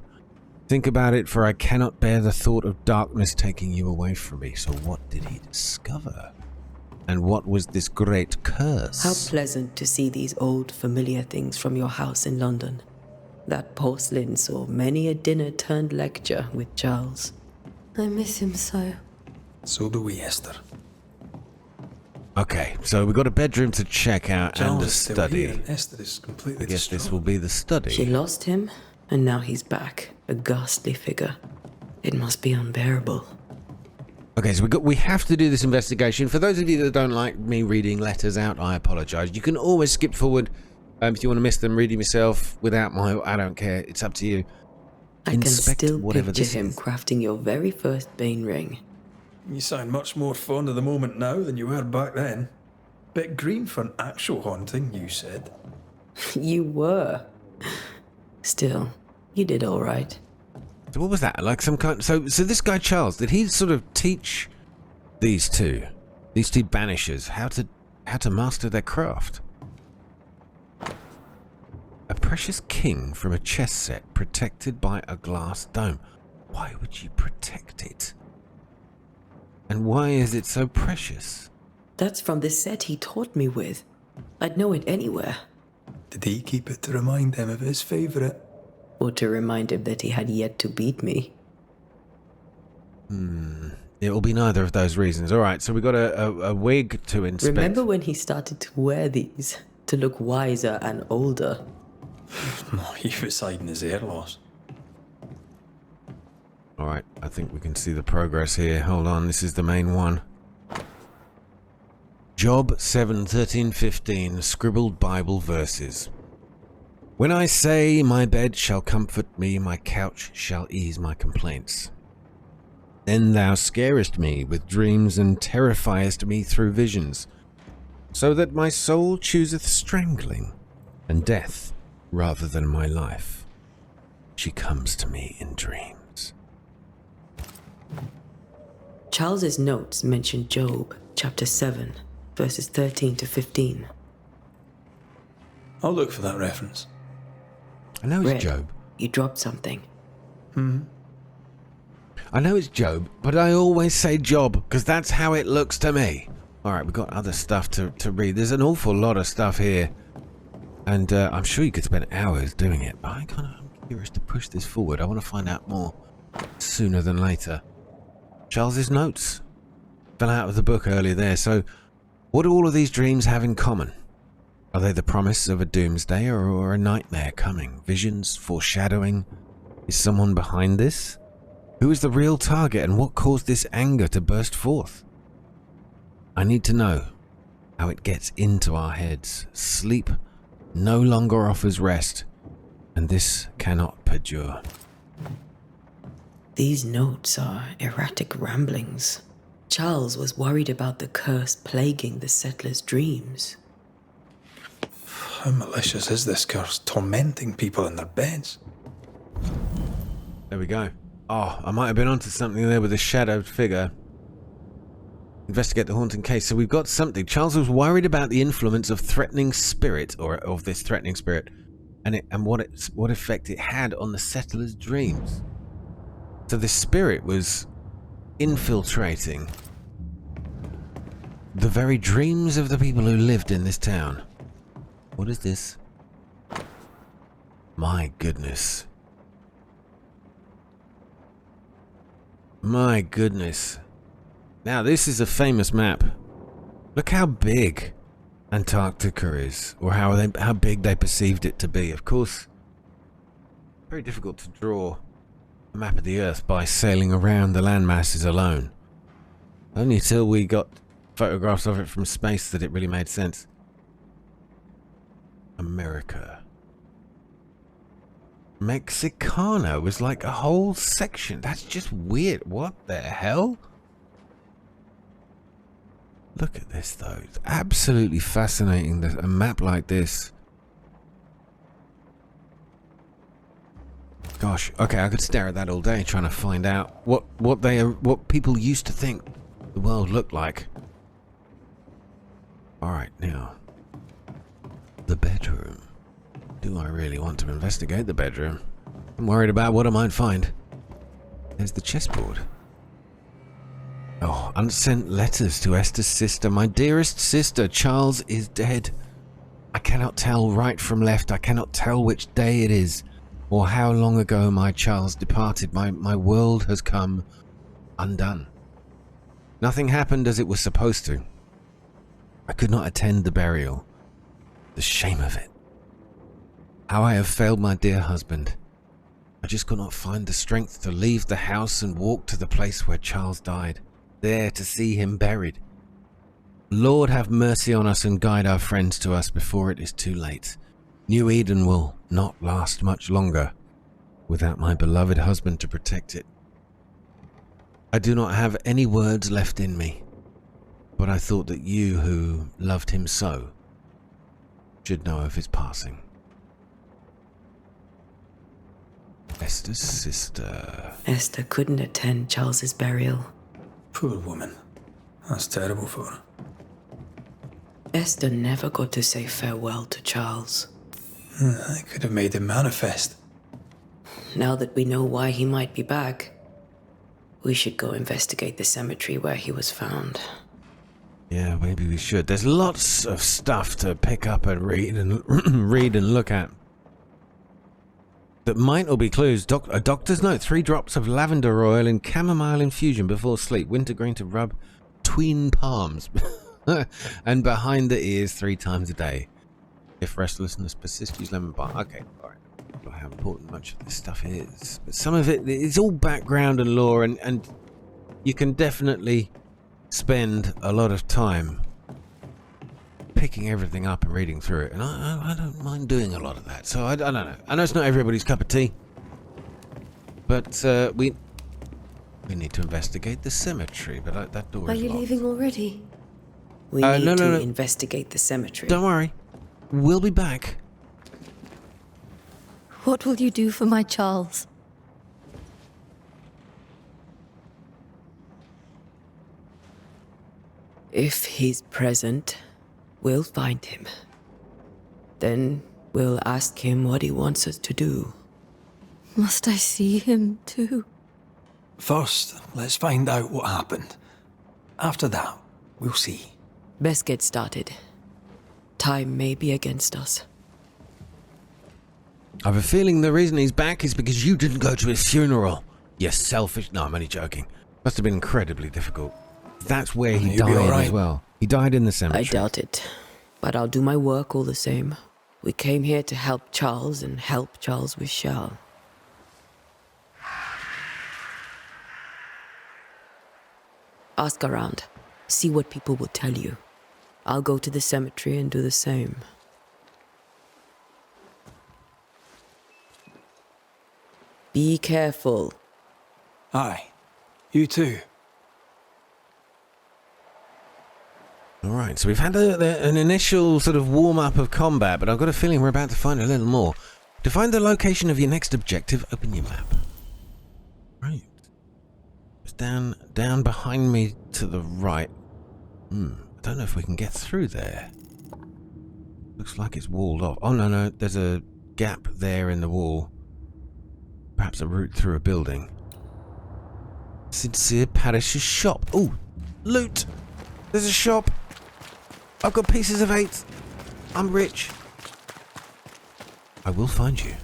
Think about it, for I cannot bear the thought of darkness taking you away from me. So what did he discover? And what was this great curse? How pleasant to see these old familiar things from your house in London. That porcelain saw many a dinner-turned-lecture with Charles. I miss him so. So do we, Esther. Okay, so we've got a bedroom to check out Charles and a is still study. here, and Esther is completely I guess distraught. this will be the study. She lost him, and now he's back, a ghastly figure. It must be unbearable. Okay, so we have to do this investigation. For those of you that don't like me reading letters out, I apologise. You can always skip forward if you want to miss them, read them yourself without my... I don't care. It's up to you. I can still picture him crafting your very first Bane ring. You sound much more fond of the moment now than you were back then. Bit green for an actual haunting, you said. You were. Still, you did all right. So what was that? Like some kind... So this guy Charles, did he sort of teach these two banishers how to master their craft? A precious king from a chess set protected by a glass dome. Why would you protect it? And why is it so precious? That's from the set he taught me with. I'd know it anywhere. Did he keep it to remind him of his favourite? Or to remind him that he had yet to beat me. It will be neither of those reasons. All right, so we've got a wig to inspect. Remember when he started to wear these to look wiser and older? He was hiding his hair loss. All right, I think we can see the progress here. Hold on, this is the main one. Job 7:13-15, scribbled Bible verses. When I say my bed shall comfort me, my couch shall ease my complaints. Then thou scarest me with dreams and terrifiest me through visions, so that my soul chooseth strangling and death rather than my life. She comes to me in dreams. Charles's notes mention Job, chapter 7, verses 13-15. I'll look for that reference. I know it's Red, Job. You dropped something. I know it's Job, but I always say Job, because that's how it looks to me. Alright, we've got other stuff to read. There's an awful lot of stuff here. And I'm sure you could spend hours doing it, but I'm curious to push this forward. I want to find out more sooner than later. Charles's notes. fell out of the book earlier there. So, what do all of these dreams have in common? Are they the promise of a doomsday or a nightmare coming? Visions, foreshadowing? Is someone behind this? Who is the real target and what caused this anger to burst forth? I need to know how it gets into our heads. Sleep no longer offers rest, and this cannot perdure. These notes are erratic ramblings. Charles was worried about the curse plaguing the settlers' dreams. How malicious is this curse, tormenting people in their beds? There we go. Oh, I might have been onto something there with a shadowed figure. Investigate the haunting case. So we've got something. Charles was worried about the influence of threatening spirit, or of this threatening spirit, and what effect it had on the settlers' dreams. So this spirit was infiltrating the very dreams of the people who lived in this town. What is this? My goodness. My goodness. Now this is a famous map. Look how big Antarctica is, or how big they perceived it to be. Of course, very difficult to draw a map of the Earth by sailing around the land masses alone. Only till we got photographs of it from space that it really made sense. America. Mexicana was like a whole section. That's just weird. What the hell? Look at this though. It's absolutely fascinating that a map like this. Gosh, okay, I could stare at that all day trying to find out what people used to think the world looked like. Alright, now. The bedroom. Do I really want to investigate the bedroom? I'm worried about what I might find. There's the chessboard. Oh, unsent letters to Esther's sister. My dearest sister, Charles is dead. I cannot tell right from left. I cannot tell which day it is, or how long ago my Charles departed. My world has come undone. Nothing happened as it was supposed to. I could not attend the burial. The shame of it. How I have failed my dear husband. I just could not find the strength to leave the house and walk to the place where Charles died, there to see him buried. Lord, have mercy on us and guide our friends to us before it is too late. New Eden will not last much longer without my beloved husband to protect it. I do not have any words left in me, but I thought that you, who loved him so, should know of his passing. Esther's sister. Esther couldn't attend Charles's burial. Poor woman. That's terrible for her. Esther never got to say farewell to Charles. I could have made him manifest. Now that we know why he might be back, we should go investigate the cemetery where he was found. Yeah, maybe we should. There's lots of stuff to pick up and read and read and look at. That might all be clues. A doctor's note. 3 drops of lavender oil in chamomile infusion before sleep. Wintergreen to rub tween palms. And behind the ears 3 times a day. If restlessness persists, use lemon balm. Okay, alright. I don't know how important much of this stuff is. But some of it is all background and lore, and you can definitely spend a lot of time picking everything up and reading through it, and I don't mind doing a lot of that. So I don't know. I know it's not everybody's cup of tea, but we need to investigate the cemetery. But that door Are is you locked. leaving already? We need no. to investigate the cemetery. Don't worry, we'll be back. What will you do for my Charles? If he's present, we'll find him. Then we'll ask him what he wants us to do. Must I see him too? First, let's find out what happened. After that, we'll see. Best get started. Time may be against us. I have a feeling the reason he's back is because you didn't go to his funeral. You selfish... No, I'm only joking. Must have been incredibly difficult. That's where he You'll be died all right. as well. He died in the I cemetery. doubt it. But I'll do my work all the same. We came here to help Charles, and help Charles we shall. Ask around. See what people will tell you. I'll go to the cemetery and do the same. Be careful. Aye. You too. All right, so we've had an initial sort of warm-up of combat, but I've got a feeling we're about to find a little more. To find the location of your next objective, open your map. Right. It's down behind me to the right. I don't know if we can get through there. Looks like it's walled off. Oh, no, there's a gap there in the wall. Perhaps a route through a building. Sincere Parish's shop. Oh, loot! There's a shop. I've got pieces of 8. I'm rich. I will find you.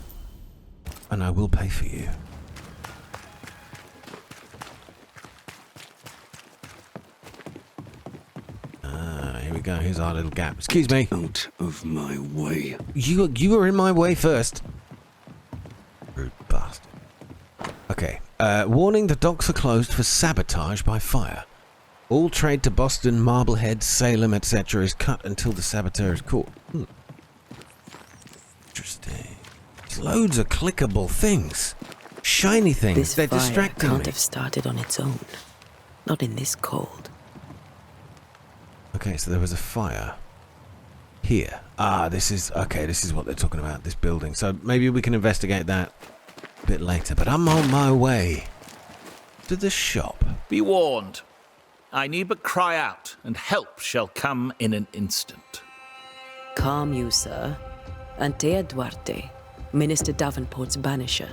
And I will pay for you. Here we go. Here's our little gap. Excuse me. Out of my way. You were in my way first. Rude bastard. Okay. Warning, the docks are closed for sabotage by fire. All trade to Boston, Marblehead, Salem, etc. is cut until the saboteur is caught. Interesting. There's loads of clickable things. Shiny things. This They're fire distracting can't me. have started on its own. Not in this cold. Okay, so there was a fire. Here. This is what they're talking about, this building. So maybe we can investigate that a bit later. But I'm on my way to the shop. Be warned. I need but cry out, and help shall come in an instant. Calm you, sir. Antea Duarte, Minister Davenport's banisher.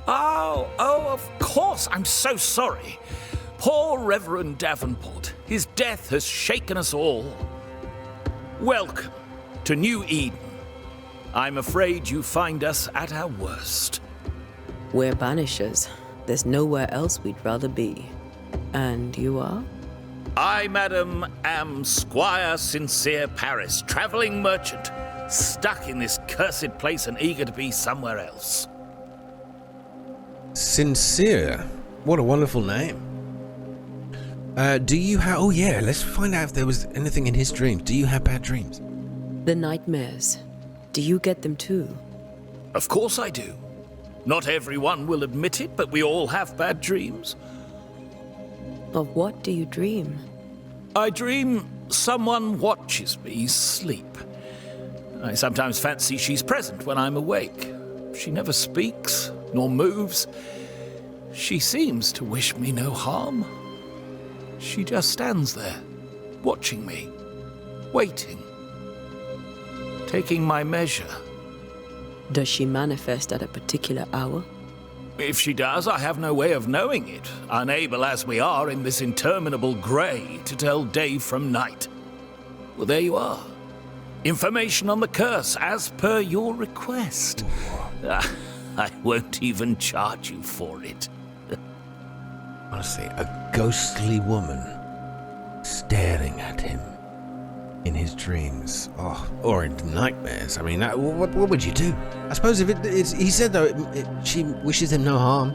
Oh, of course. I'm so sorry. Poor Reverend Davenport. His death has shaken us all. Welcome to New Eden. I'm afraid you find us at our worst. We're banishers. There's nowhere else we'd rather be. And you are? I, madam, am Squire Sincere Paris, travelling merchant, stuck in this cursed place and eager to be somewhere else. Sincere. What a wonderful name. Do you have... Oh, yeah, let's find out if there was anything in his dreams. Do you have bad dreams? The nightmares. Do you get them too? Of course I do. Not everyone will admit it, but we all have bad dreams. Of what do you dream? I dream someone watches me sleep. I sometimes fancy she's present when I'm awake. She never speaks, nor moves. She seems to wish me no harm. She just stands there, watching me, waiting, taking my measure. Does she manifest at a particular hour? If she does, I have no way of knowing it, unable as we are in this interminable grey to tell day from night. Well, there you are. Information on the curse, as per your request. I won't even charge you for it. Honestly, a ghostly woman staring at him in his dreams, or in nightmares. I mean, what would you do? I suppose if he said though, she wishes him no harm.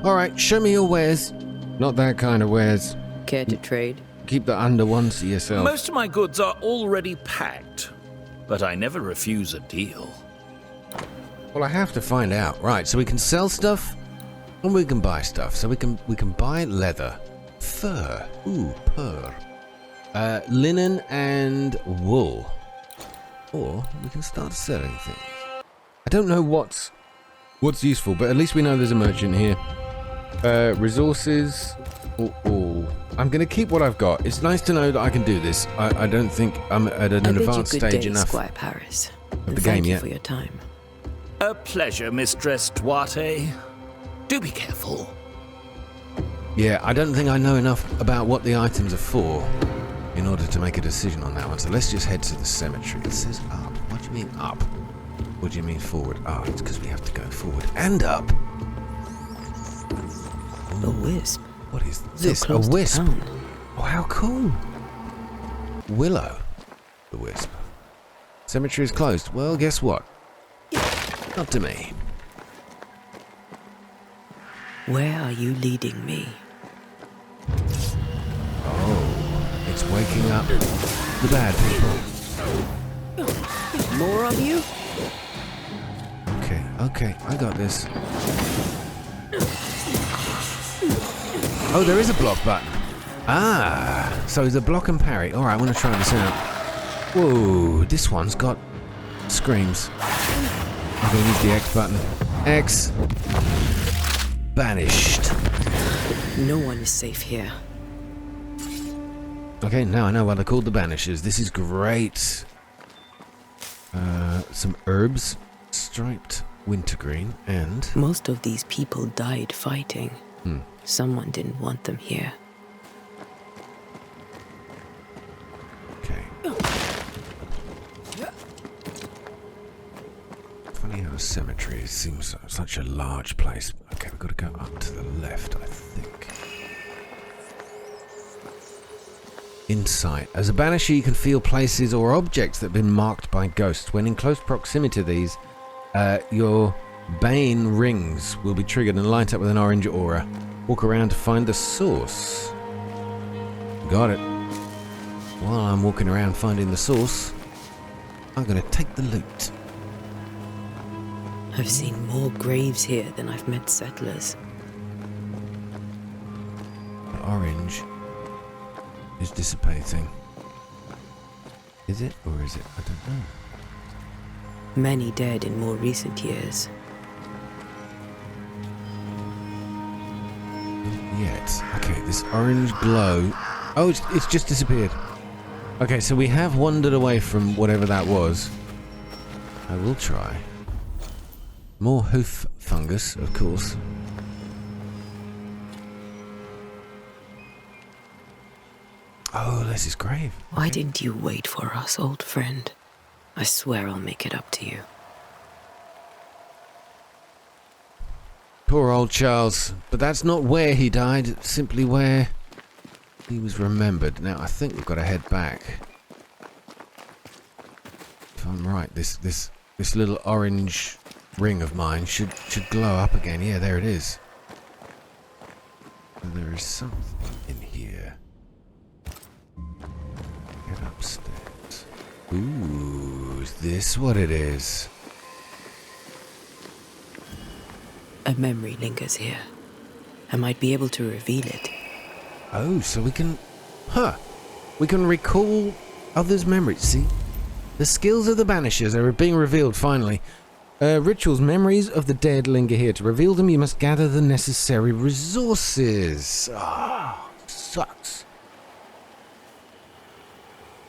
All right, show me your wares. Not that kind of wares. Care to trade? Keep the under ones to yourself. Most of my goods are already packed, but I never refuse a deal. Well, I have to find out. Right, so we can sell stuff, and we can buy stuff. So we can buy leather, fur, pearl. Linen and wool. Or we can start selling things. I don't know what's useful, but at least we know there's a merchant here. Resources. I'm going to keep what I've got. It's nice to know that I can do this. I don't think I'm at an advanced stage enough. Squire Paris. Of the Thank game you yet. for your time. A pleasure, Mistress Duarte. Do be careful. Yeah, I don't think I know enough about what the items are for in order to make a decision on that one. So let's just head to the cemetery. It says up. What do you mean up? What do you mean forward? It's because we have to go forward and up. A wisp. What is this? So close a wisp? To town. Oh, how cool. Willow the Wisp. Cemetery is closed. Well, guess what? Not to me. Where are you leading me? Oh, it's waking up the bad people. More of you? Okay, I got this. Oh, there is a block button. Ah, so it's a block and parry. Alright, I want to try this out. Whoa, this one's got screams. I'm going to use the X button. X. Banished. No one is safe here. Okay, now I know why they're called the Banishers. This is great. Some herbs. Striped wintergreen and... Most of these people died fighting. Someone didn't want them here. Okay. Funny how a cemetery seems such a large place. Okay, we've got to go up to the left, I think. Insight. As a banisher, you can feel places or objects that have been marked by ghosts. When in close proximity to these, your Bane rings will be triggered and light up with an orange aura. Walk around to find the source. Got it. While I'm walking around finding the source, I'm going to take the loot. I've seen more graves here than I've met settlers. The orange is dissipating. Is it or is it? I don't know. Many dead in more recent years. Yet. Okay, this orange glow. Oh, it's just disappeared. Okay, so we have wandered away from whatever that was. I will try. More hoof fungus, of course. Oh, this is grave. Why didn't you wait for us, old friend? I swear I'll make it up to you. Poor old Charles. But that's not where he died, it's simply where he was remembered. Now, I think we've got to head back. If I'm right, this little orange ring of mine should glow up again. Yeah, there it is. There is something in here. Get upstairs. Ooh, is this what it is? A memory lingers here. I might be able to reveal it. Oh, so we can... We can recall others' memories. See? The skills of the Banishers are being revealed, finally. Rituals, memories of the dead linger here. To reveal them, you must gather the necessary resources. Ah, sucks.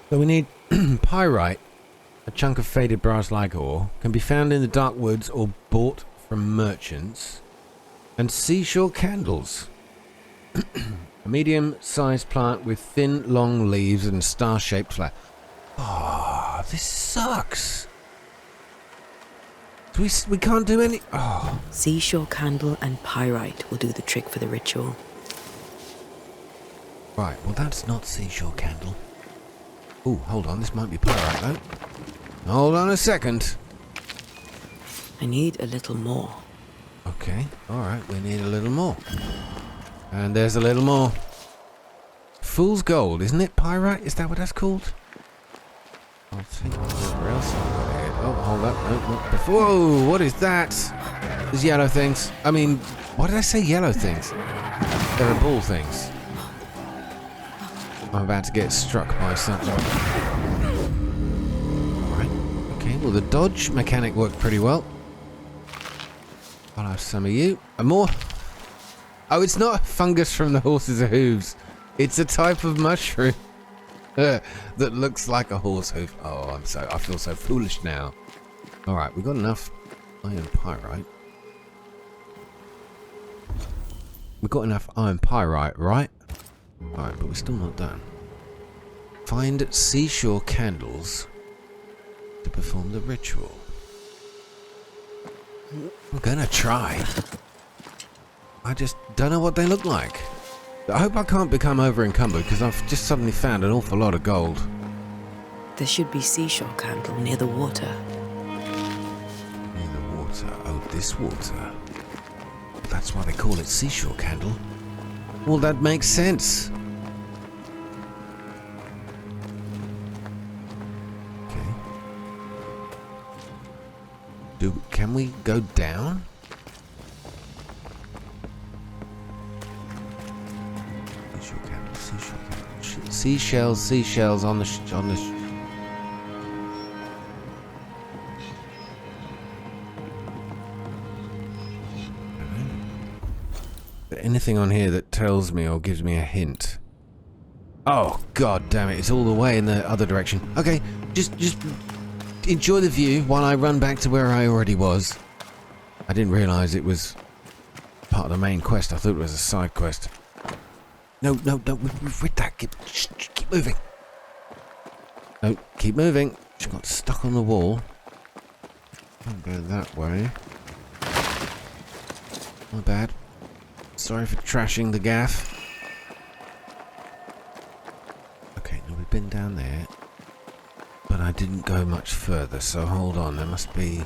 So we need pyrite, a chunk of faded brass-like ore, can be found in the dark woods or bought from merchants, and seashore candles. A medium-sized plant with thin, long leaves and star-shaped flower. Oh, this sucks. We can't do any... Oh. Seashore candle and pyrite will do the trick for the ritual. Right, well that's not seashore candle. Ooh, hold on, this might be pyrite though. Hold on a second. I need a little more. Okay, alright, we need a little more. And there's a little more. Fool's gold, isn't it? Pyrite? Is that what that's called? I'll think whatever else I've got here. Oh, hold up. No, not before. Whoa, what is that? There's yellow things. I mean, why did I say yellow things? There are ball things. I'm about to get struck by something. Alright. Okay, well the dodge mechanic worked pretty well. I'll have some of you. And more. Oh, it's not fungus from the horse's hooves. It's a type of mushroom that looks like a horse hoof. Oh, I feel so foolish now. Alright, we've got enough iron pyrite. We've got enough iron pyrite, right? Alright, but we're still not done. Find seashore candles to perform the ritual. I'm gonna try. I just don't know what they look like. I hope I can't become over encumbered because I've just suddenly found an awful lot of gold. There should be seashore candle near the water. Near the water? Oh, this water. That's why they call it seashore candle. Well, that makes sense. Okay. Can we go down? Seashells on the anything on here that tells me or gives me a hint? Oh, god damn it, it's all the way in the other direction. Okay, just enjoy the view while I run back to where I already was. I didn't realise it was part of the main quest. I thought it was a side quest. No, we've read that. Keep moving. No, keep moving. She got stuck on the wall. Can't go that way. My bad. Sorry for trashing the gaff. Okay, now we've been down there. But I didn't go much further, so hold on. There must be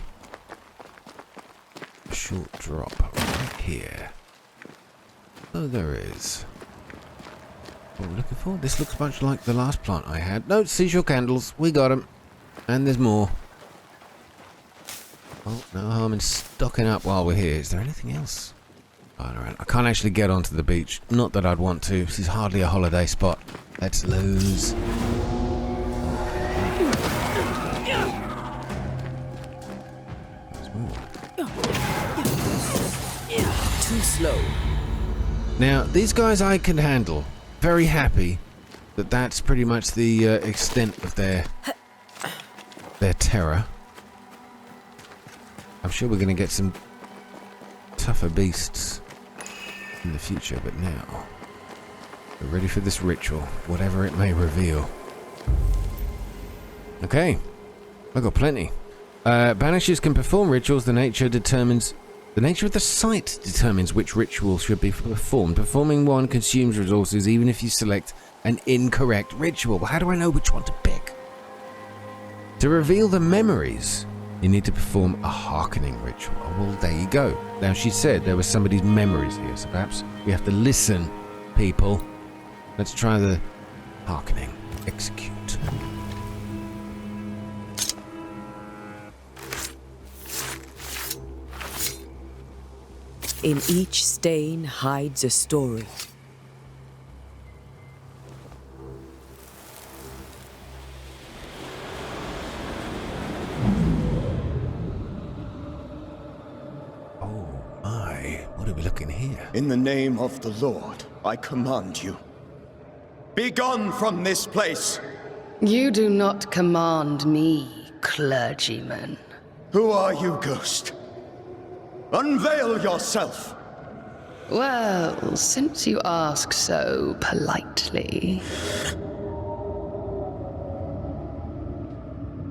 a short drop right here. Oh, there is. What we're looking for? This looks much like the last plant I had. No, seashore candles. We got them. And there's more. Oh, no harm in stocking up while we're here. Is there anything else? Around? I can't actually get onto the beach. Not that I'd want to. This is hardly a holiday spot. Let's lose. There's more. Too slow. Now, these guys I can handle. Very happy that that's pretty much the extent of their terror. I'm sure we're going to get some tougher beasts in the future, but now we're ready for this ritual, whatever it may reveal. Okay, I've got plenty. Banishers can perform rituals. The nature of the site determines which ritual should be performed. Performing one consumes resources even if you select an incorrect ritual. Well, how do I know which one to pick? To reveal the memories, you need to perform a hearkening ritual. Oh, well, there you go. Now, she said there was somebody's memories here, so perhaps we have to listen, people. Let's try the hearkening. Execute. In each stain hides a story. Oh my, what are we looking here? In the name of the Lord, I command you. Be gone from this place! You do not command me, clergyman. Who are you, ghost? Unveil yourself! Well, since you ask so politely.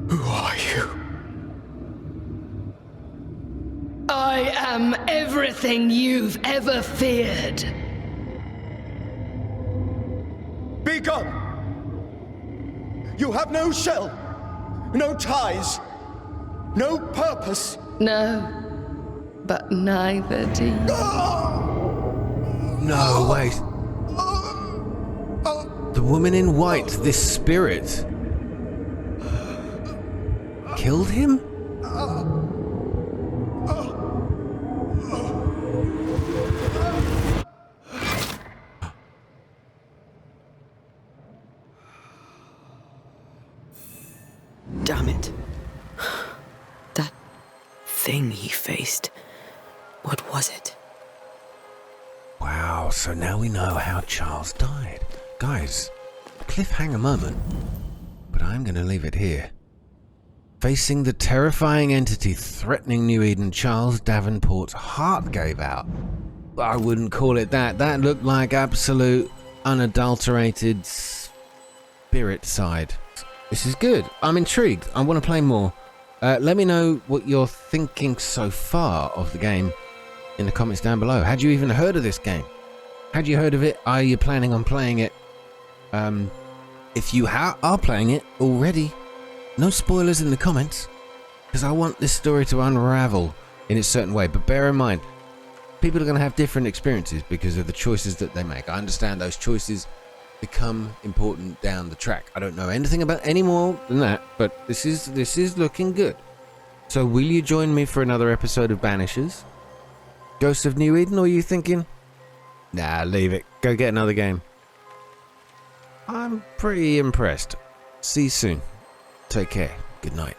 Who are you? I am everything you've ever feared. Be gone! You have no shell, no ties, no purpose. No. But neither do you. No, wait. The woman in white, this spirit, killed him? Damn it. That thing he faced. What was it? Wow, so now we know how Charles died. Guys, cliffhanger moment. But I'm going to leave it here. Facing the terrifying entity threatening New Eden, Charles Davenport's heart gave out. I wouldn't call it that. That looked like absolute, unadulterated spirit side. This is good. I'm intrigued. I want to play more. Let me know what you're thinking so far of the game in the comments down below. Had you even heard of this game? Had you heard of it? Are you planning on playing it? If you are playing it already, no spoilers in the comments, because I want this story to unravel in a certain way. But bear in mind, people are going to have different experiences because of the choices that they make. I understand those choices become important down the track. I don't know anything about any more than that, but this is looking good. So will you join me for another episode of Banishers? Ghost of New Eden, or are you thinking, nah, leave it, go get another game? I'm pretty impressed. See you soon. Take care. Good night.